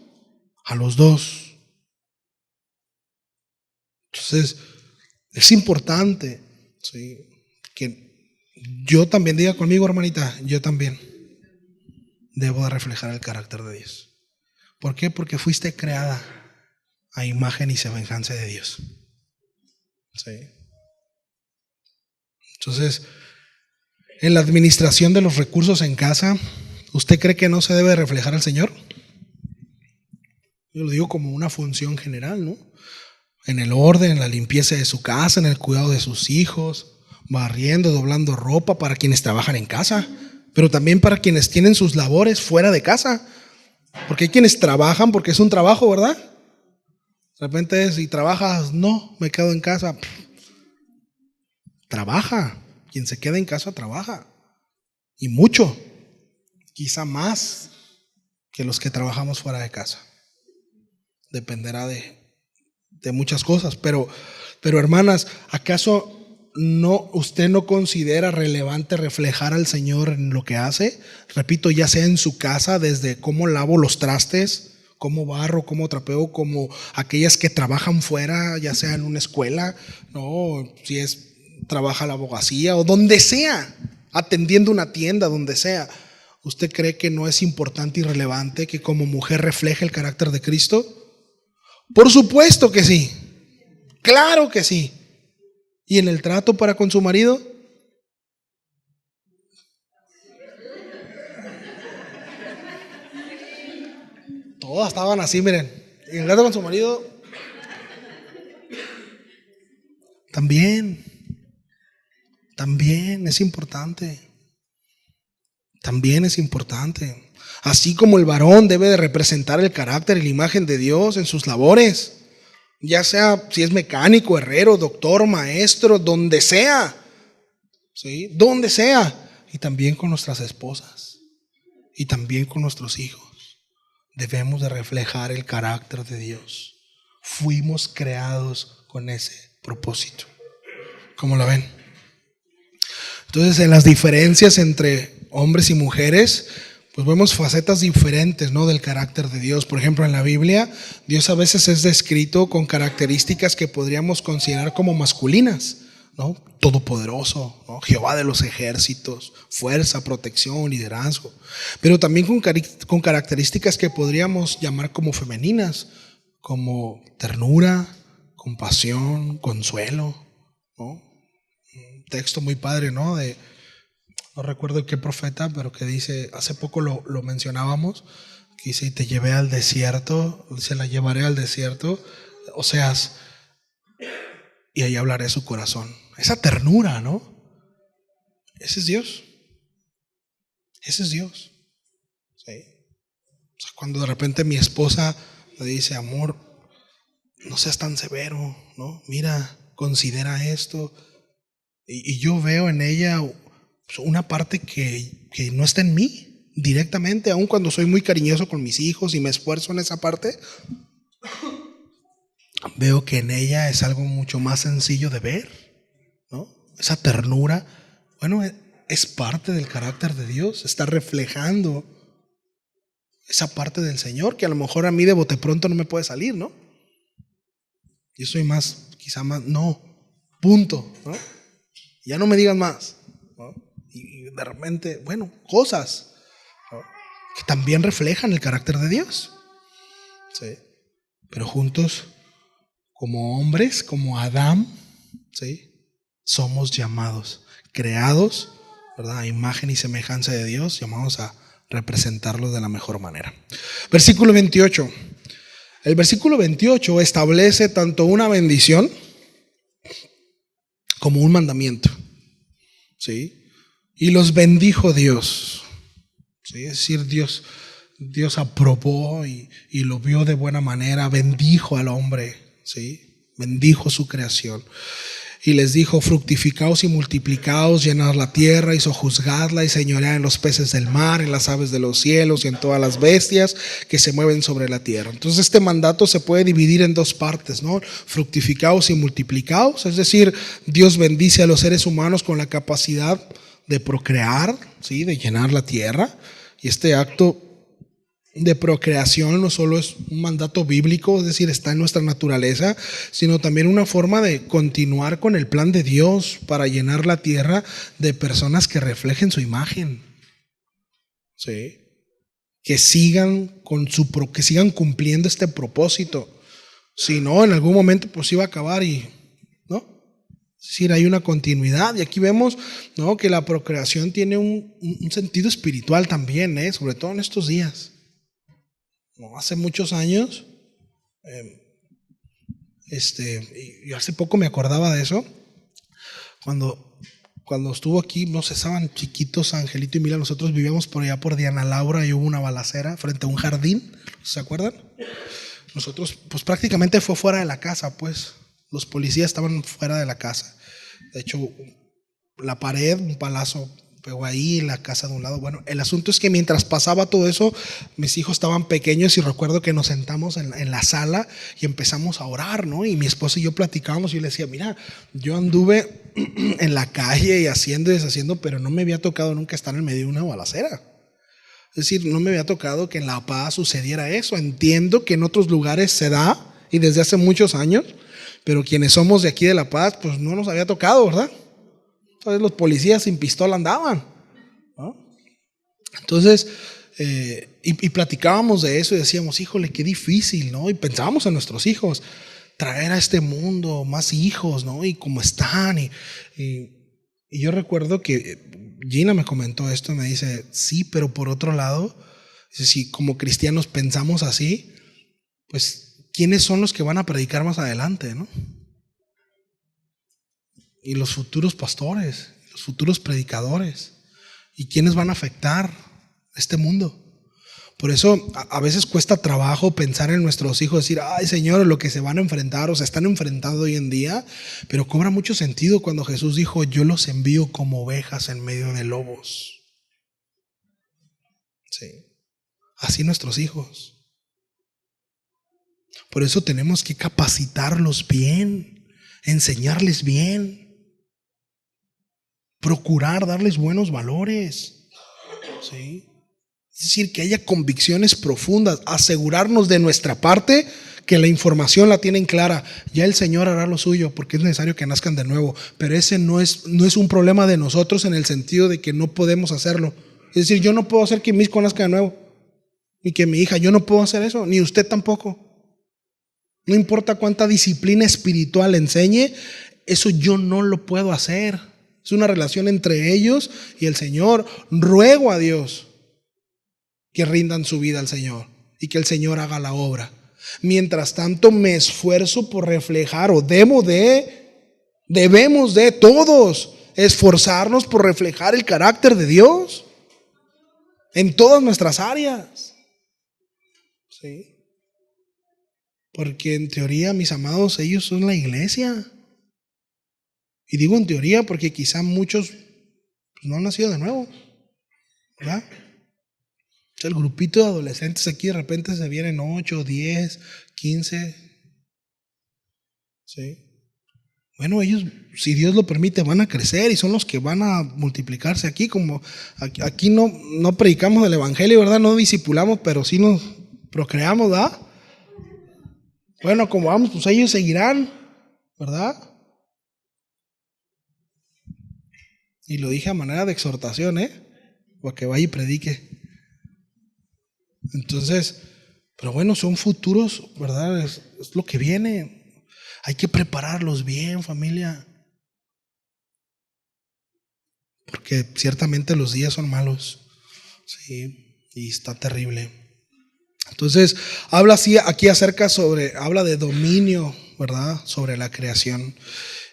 A los dos. Entonces, es importante, ¿sí?, que yo también, diga conmigo, hermanita, yo también debo de reflejar el carácter de Dios. ¿Por qué? Porque fuiste creada a imagen y semejanza de Dios. ¿Sí? Entonces, en la administración de los recursos en casa, ¿usted cree que no se debe reflejar al Señor? Yo lo digo como una función general, ¿no? En el orden, en la limpieza de su casa, en el cuidado de sus hijos, barriendo, doblando ropa para quienes trabajan en casa, pero también para quienes tienen sus labores fuera de casa. Porque hay quienes trabajan porque es un trabajo, ¿verdad? De repente si trabajas, no, me quedo en casa. Trabaja. Quien se queda en casa trabaja. Y mucho. Quizá más que los que trabajamos fuera de casa. Dependerá de muchas cosas. Pero hermanas, ¿acaso usted no considera relevante reflejar al Señor en lo que hace? Repito, ya sea en su casa, desde cómo lavo los trastes, cómo barro, cómo trapeo, como aquellas que trabajan fuera, ya sea en una escuela, no, si trabaja la abogacía o donde sea, atendiendo una tienda, donde sea. ¿Usted cree que no es importante y relevante que como mujer refleje el carácter de Cristo? Por supuesto que sí, claro que sí. ¿Y en el trato para con su marido? Todas estaban así, miren. ¿Y en el trato con su marido? También es importante. También es importante. Así como el varón debe de representar el carácter y la imagen de Dios en sus labores, ya sea si es mecánico, herrero, doctor, maestro, donde sea, ¿sí? Donde sea. Y también con nuestras esposas y también con nuestros hijos debemos de reflejar el carácter de Dios. Fuimos creados con ese propósito. ¿Cómo lo ven? Entonces, en las diferencias entre hombres y mujeres, pues vemos facetas diferentes, ¿no?, del carácter de Dios. Por ejemplo, en la Biblia, Dios a veces es descrito con características que podríamos considerar como masculinas, ¿no? Todopoderoso, ¿no? Jehová de los ejércitos, fuerza, protección, liderazgo. Pero también con características que podríamos llamar como femeninas, como ternura, compasión, consuelo, ¿no? Un texto muy padre, ¿no? No recuerdo qué profeta, pero que dice, hace poco lo mencionábamos, que dice, y te llevé al desierto, se la llevaré al desierto, Oseas, y ahí hablaré su corazón. Esa ternura, ¿no? Ese es Dios. Ese es Dios. ¿Sí? O sea, cuando de repente mi esposa me dice, amor, no seas tan severo, ¿no? Mira, considera esto. Y yo veo en ella una parte que no está en mí directamente, aun cuando soy muy cariñoso con mis hijos y me esfuerzo en esa parte, veo que en ella es algo mucho más sencillo de ver, ¿no? Esa ternura, bueno, es parte del carácter de Dios, está reflejando esa parte del Señor que a lo mejor a mí de bote pronto no me puede salir, ¿no? Yo soy más, quizá más, no, punto, ¿no? Ya no me digan más, ¿no? Y de repente, bueno, cosas, ¿no?, que también reflejan el carácter de Dios, ¿sí? Pero juntos, como hombres, como Adán, ¿sí?, somos llamados, creados, ¿verdad?, a imagen y semejanza de Dios, llamados a representarlo de la mejor manera. Versículo 28. El versículo 28 establece tanto una bendición como un mandamiento, ¿sí? Y los bendijo Dios, ¿sí? Es decir, Dios aprobó y lo vio de buena manera, bendijo al hombre, ¿sí? Bendijo su creación. Y les dijo, fructificaos y multiplicaos, llenad la tierra y sojuzgadla y señoread en los peces del mar, en las aves de los cielos y en todas las bestias que se mueven sobre la tierra. Entonces este mandato se puede dividir en dos partes, ¿no? Fructificaos y multiplicaos, es decir, Dios bendice a los seres humanos con la capacidad de procrear, ¿sí?, de llenar la tierra. Y este acto de procreación no solo es un mandato bíblico, es decir, está en nuestra naturaleza, sino también una forma de continuar con el plan de Dios para llenar la tierra de personas que reflejen su imagen, ¿sí?, que sigan cumpliendo este propósito. Si no, en algún momento pues iba a acabar y, ¿no? Es decir, hay una continuidad y aquí vemos, ¿no?, que la procreación tiene un sentido espiritual también, sobre todo en estos días. No, hace muchos años, y hace poco me acordaba de eso, cuando estuvo aquí, no sé, estaban chiquitos Angelito y Mila, nosotros vivíamos por allá por Diana Laura y hubo una balacera frente a un jardín, ¿se acuerdan? Nosotros, pues prácticamente fue fuera de la casa, pues los policías estaban fuera de la casa. De hecho, la pared, un palazo pegó ahí, la casa de un lado. Bueno, el asunto es que mientras pasaba todo eso, mis hijos estaban pequeños y recuerdo que nos sentamos en la sala y empezamos a orar, ¿no? Y mi esposa y yo platicábamos y yo le decía, mira, yo anduve en la calle y haciendo y deshaciendo, pero no me había tocado nunca estar en medio de una balacera. Es decir, no me había tocado que en La Paz sucediera eso. Entiendo que en otros lugares se da y desde hace muchos años, pero quienes somos de aquí de La Paz, pues no nos había tocado, ¿verdad? Entonces los policías sin pistola andaban, ¿no? Entonces, y platicábamos de eso y decíamos, híjole, qué difícil, ¿no? Y pensábamos en nuestros hijos, traer a este mundo más hijos, ¿no? Y cómo están. Y yo recuerdo que Gina me comentó esto, me dice, sí, pero por otro lado, si como cristianos pensamos así, pues, ¿quiénes son los que van a predicar más adelante, no? Y los futuros pastores, los futuros predicadores, y quiénes van a afectar este mundo. Por eso a veces cuesta trabajo pensar en nuestros hijos, decir, ay Señor, lo que se van a enfrentar o se están enfrentando hoy en día, pero cobra mucho sentido cuando Jesús dijo, yo los envío como ovejas en medio de lobos. Sí, así nuestros hijos. Por eso tenemos que capacitarlos bien, enseñarles bien, procurar darles buenos valores, ¿sí? Es decir, que haya convicciones profundas, asegurarnos de nuestra parte que la información la tienen clara. Ya el Señor hará lo suyo porque es necesario que nazcan de nuevo, pero ese no es un problema de nosotros en el sentido de que no podemos hacerlo. Es decir, yo no puedo hacer que mi hijo nazca de nuevo, ni que mi hija, yo no puedo hacer eso, ni usted tampoco. No importa cuánta disciplina espiritual enseñe, eso yo no lo puedo hacer. Es una relación entre ellos y el Señor. Ruego a Dios que rindan su vida al Señor y que el Señor haga la obra. Mientras tanto me esfuerzo por reflejar, o debemos de todos esforzarnos por reflejar el carácter de Dios. en todas nuestras áreas. ¿Sí? Porque en teoría, mis amados, ellos son la iglesia. Y digo en teoría porque quizá muchos pues, no han nacido de nuevo, ¿verdad? El grupito de adolescentes aquí de repente se vienen 8, 10, 15. ¿Sí? Bueno, ellos, si Dios lo permite, van a crecer y son los que van a multiplicarse aquí. Como aquí no predicamos el evangelio, ¿verdad? No discipulamos, pero sí nos procreamos, ¿verdad? Bueno, como vamos, pues ellos seguirán, ¿verdad? Y lo dije a manera de exhortación, para que vaya y predique. Entonces, pero bueno, son futuros, ¿verdad? Es lo que viene. Hay que prepararlos bien, familia. Porque ciertamente los días son malos. Sí, y está terrible. Entonces, habla así aquí habla de dominio, ¿verdad? Sobre la creación.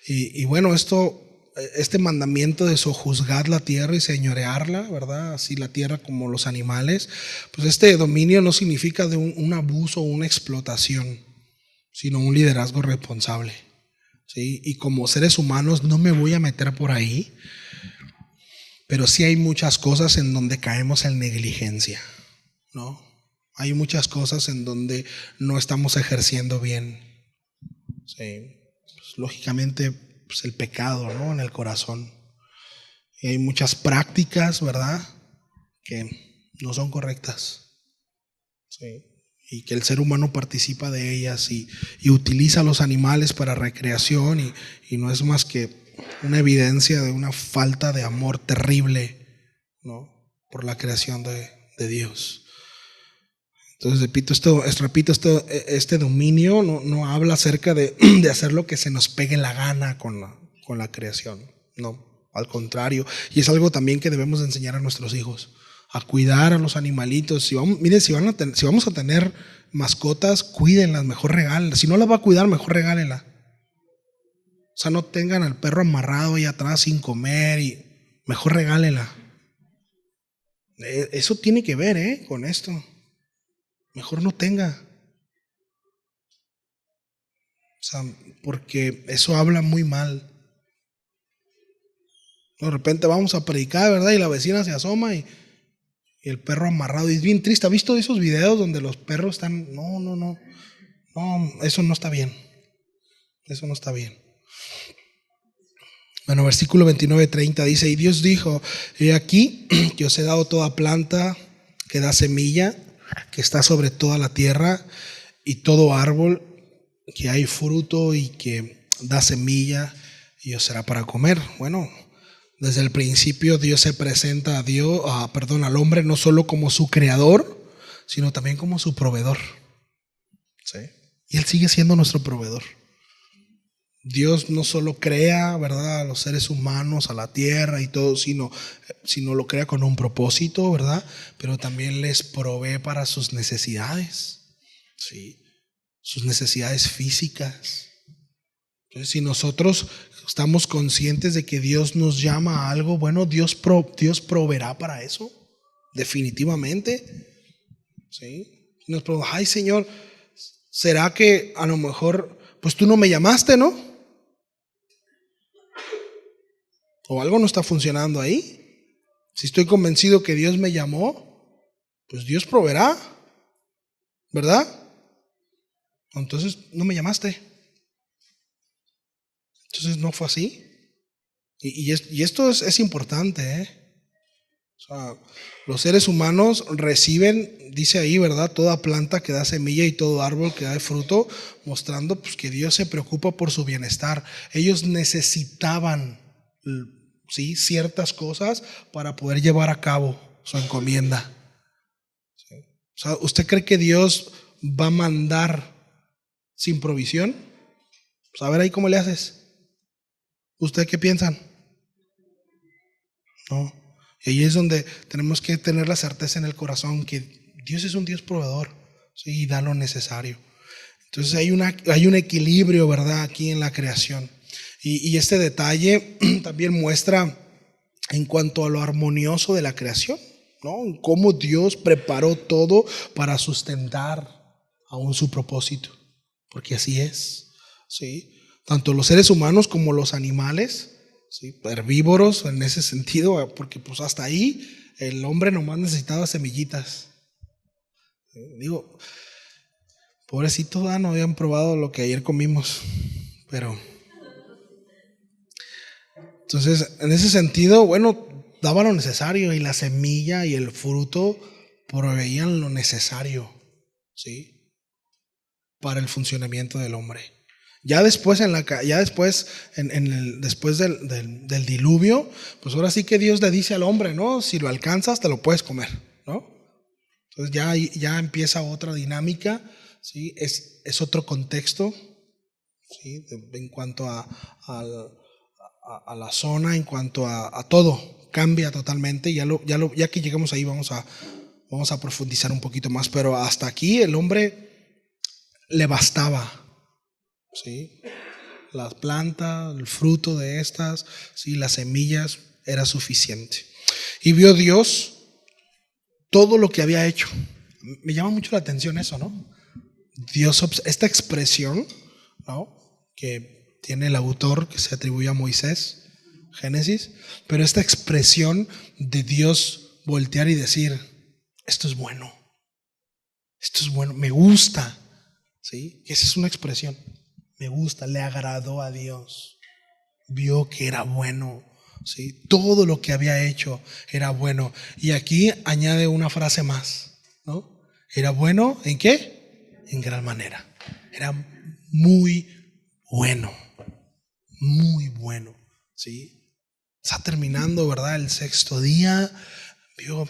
Y bueno, este mandamiento de sojuzgar la tierra y señorearla, ¿verdad? Así la tierra como los animales. Pues este dominio no significa de un abuso o una explotación, sino un liderazgo responsable. ¿Sí? Y como seres humanos no me voy a meter por ahí, pero sí hay muchas cosas en donde caemos en negligencia, ¿no? Hay muchas cosas en donde no estamos ejerciendo bien. Sí. Pues, lógicamente, pues el pecado, ¿no? En el corazón. Y hay muchas prácticas, ¿verdad? Que no son correctas. Sí. Y que el ser humano participa de ellas y utiliza a los animales para recreación y no es más que una evidencia de una falta de amor terrible, ¿no? Por la creación de Dios. Entonces, repito, este dominio no habla acerca de hacer lo que se nos pegue la gana con la creación. No, al contrario. Y es algo también que debemos de enseñar a nuestros hijos, a cuidar a los animalitos. Si vamos a tener mascotas, cuídenlas, mejor regálenlas. Si no las va a cuidar, mejor regálenla. O sea, no tengan al perro amarrado ahí atrás sin comer y mejor regálenla. Eso tiene que ver, con esto. Mejor no tenga. O sea, porque eso habla muy mal. De repente vamos a predicar, ¿verdad? Y la vecina se asoma y el perro amarrado. Y es bien triste. ¿Ha visto esos videos donde los perros están? No, eso no está bien. Eso no está bien. Bueno, versículo 29-30 dice: y Dios dijo: he aquí que os he dado toda planta que da semilla, que está sobre toda la tierra, y todo árbol que hay fruto y que da semilla, y os será para comer. Bueno, desde el principio Dios se presenta al hombre no solo como su creador, sino también como su proveedor. ¿Sí? Y Él sigue siendo nuestro proveedor. Dios no solo crea, ¿verdad?, a los seres humanos, a la tierra y todo, sino lo crea con un propósito, ¿verdad? Pero también les provee para sus necesidades, ¿sí? Sus necesidades físicas. Entonces, si nosotros estamos conscientes de que Dios nos llama a algo, bueno, Dios proveerá para eso, definitivamente. ¿Sí? Nos pregunta: ay, Señor, ¿será que a lo mejor pues tú no me llamaste, no? O algo no está funcionando ahí. Si estoy convencido que Dios me llamó, pues Dios proveerá, ¿verdad? Entonces no me llamaste. Entonces no fue así. Y esto es importante, O sea, los seres humanos reciben, dice ahí, ¿verdad?, toda planta que da semilla y todo árbol que da fruto, mostrando pues que Dios se preocupa por su bienestar. Ellos necesitaban, ¿sí?, ciertas cosas para poder llevar a cabo su encomienda. ¿Sí? O sea, ¿usted cree que Dios va a mandar sin provisión? Pues a ver ahí cómo le haces. ¿Usted qué piensan? No. Y ahí es donde tenemos que tener la certeza en el corazón que Dios es un Dios proveedor, ¿sí?, y da lo necesario. Entonces hay un equilibrio, ¿verdad?, aquí en la creación. Y este detalle también muestra en cuanto a lo armonioso de la creación, ¿no? En cómo Dios preparó todo para sustentar aún su propósito, porque así es, ¿sí? Tanto los seres humanos como los animales, ¿sí? Herbívoros en ese sentido, porque pues hasta ahí el hombre nomás necesitaba semillitas. Digo, pobrecito, no habían probado lo que ayer comimos, pero entonces en ese sentido, bueno, daba lo necesario y la semilla y el fruto proveían lo necesario, ¿sí? Para el funcionamiento del hombre. Ya después después del diluvio, pues ahora sí que Dios le dice al hombre, ¿no? Si lo alcanzas, te lo puedes comer, ¿no? Entonces ya empieza otra dinámica, ¿sí? Es otro contexto, ¿sí? En cuanto a la zona, en cuanto a todo, cambia totalmente. Ya que llegamos ahí vamos a profundizar un poquito más, pero hasta aquí el hombre le bastaba, ¿sí? Las plantas, el fruto de estas, ¿sí? Las semillas, era suficiente. Y vio Dios todo lo que había hecho. Me llama mucho la atención eso, ¿no? Dios, esta expresión, ¿no? Que tiene el autor, que se atribuye a Moisés, Génesis, pero esta expresión de Dios voltear y decir, esto es bueno, me gusta, ¿sí? Esa es una expresión, me gusta, le agradó a Dios, vio que era bueno, ¿sí? Todo lo que había hecho era bueno. Y aquí añade una frase más, ¿no? Era bueno, ¿en qué? En gran manera. Era muy bueno, ¿sí? Está terminando, ¿verdad? El sexto día, vio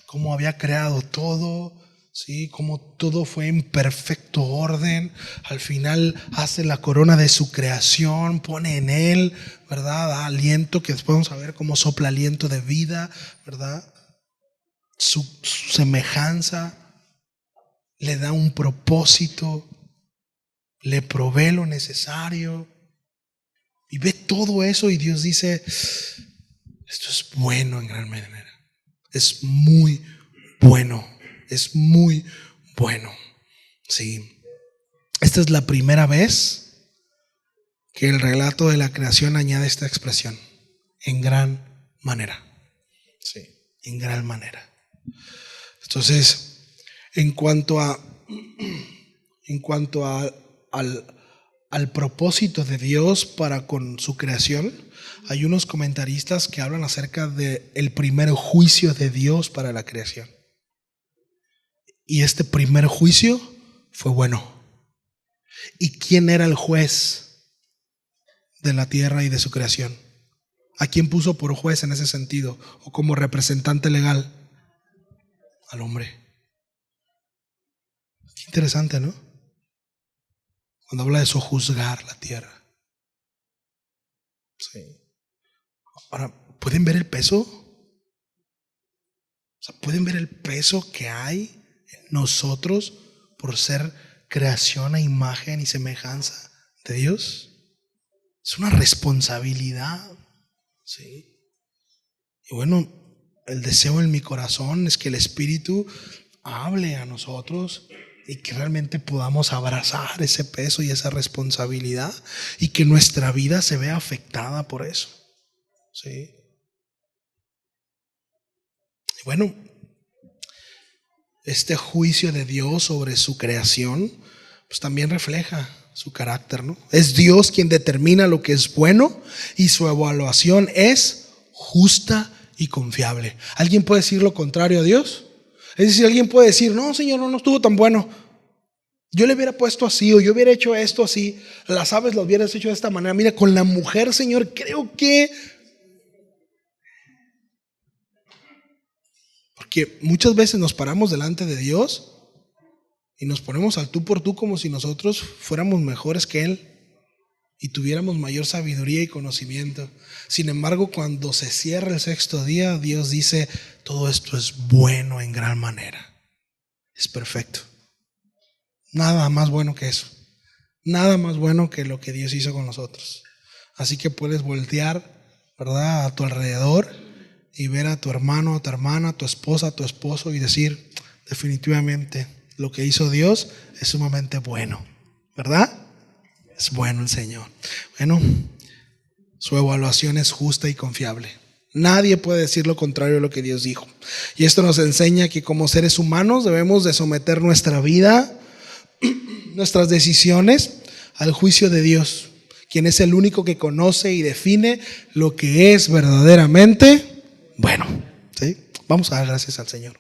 cómo había creado todo, ¿sí? Cómo todo fue en perfecto orden. Al final hace la corona de su creación, pone en él, ¿verdad? Da aliento, que después vamos a ver cómo sopla aliento de vida, ¿verdad? Su semejanza, le da un propósito, le provee lo necesario. Y ve todo eso y Dios dice, esto es bueno en gran manera. Es muy bueno. Es muy bueno. Sí. Esta es la primera vez que el relato de la creación añade esta expresión. En gran manera. Sí. En gran manera. Entonces, en cuanto al propósito de Dios para con su creación, hay unos comentaristas que hablan acerca del primer juicio de Dios para la creación. Y este primer juicio fue bueno. ¿Y quién era el juez de la tierra y de su creación? ¿A quién puso por juez en ese sentido? O como representante legal. Al hombre. Qué interesante, ¿no? Cuando habla de sojuzgar la tierra. Sí. Ahora, ¿pueden ver el peso? O sea, ¿pueden ver el peso que hay en nosotros por ser creación a imagen y semejanza de Dios? Es una responsabilidad, ¿sí? Y bueno, el deseo en mi corazón es que el Espíritu hable a nosotros y que realmente podamos abrazar ese peso y esa responsabilidad y que nuestra vida se vea afectada por eso, ¿sí? Y bueno, este juicio de Dios sobre su creación, pues también refleja su carácter, ¿no? Es Dios quien determina lo que es bueno y su evaluación es justa y confiable. ¿Alguien puede decir lo contrario a Dios? Es decir, alguien puede decir, no, Señor, no estuvo tan bueno. Yo le hubiera puesto así, o yo hubiera hecho esto así. Las aves lo hubieras hecho de esta manera. Mira, con la mujer, Señor, creo que... Porque muchas veces nos paramos delante de Dios y nos ponemos al tú por tú como si nosotros fuéramos mejores que Él y tuviéramos mayor sabiduría y conocimiento. Sin embargo, cuando se cierra el sexto día, Dios dice, todo esto es bueno en gran manera. Es perfecto. Nada más bueno que eso. Nada más bueno que lo que Dios hizo con nosotros. Así que puedes voltear, ¿verdad?, a tu alrededor y ver a tu hermano, a tu hermana, a tu esposa, a tu esposo y decir, definitivamente lo que hizo Dios es sumamente bueno, ¿verdad? Es bueno el Señor. Bueno, su evaluación es justa y confiable. Nadie puede decir lo contrario de lo que Dios dijo. Y esto nos enseña que como seres humanos debemos de someter nuestra vida, nuestras decisiones al juicio de Dios, quien es el único que conoce y define lo que es verdaderamente bueno. ¿Sí? Vamos a dar gracias al Señor.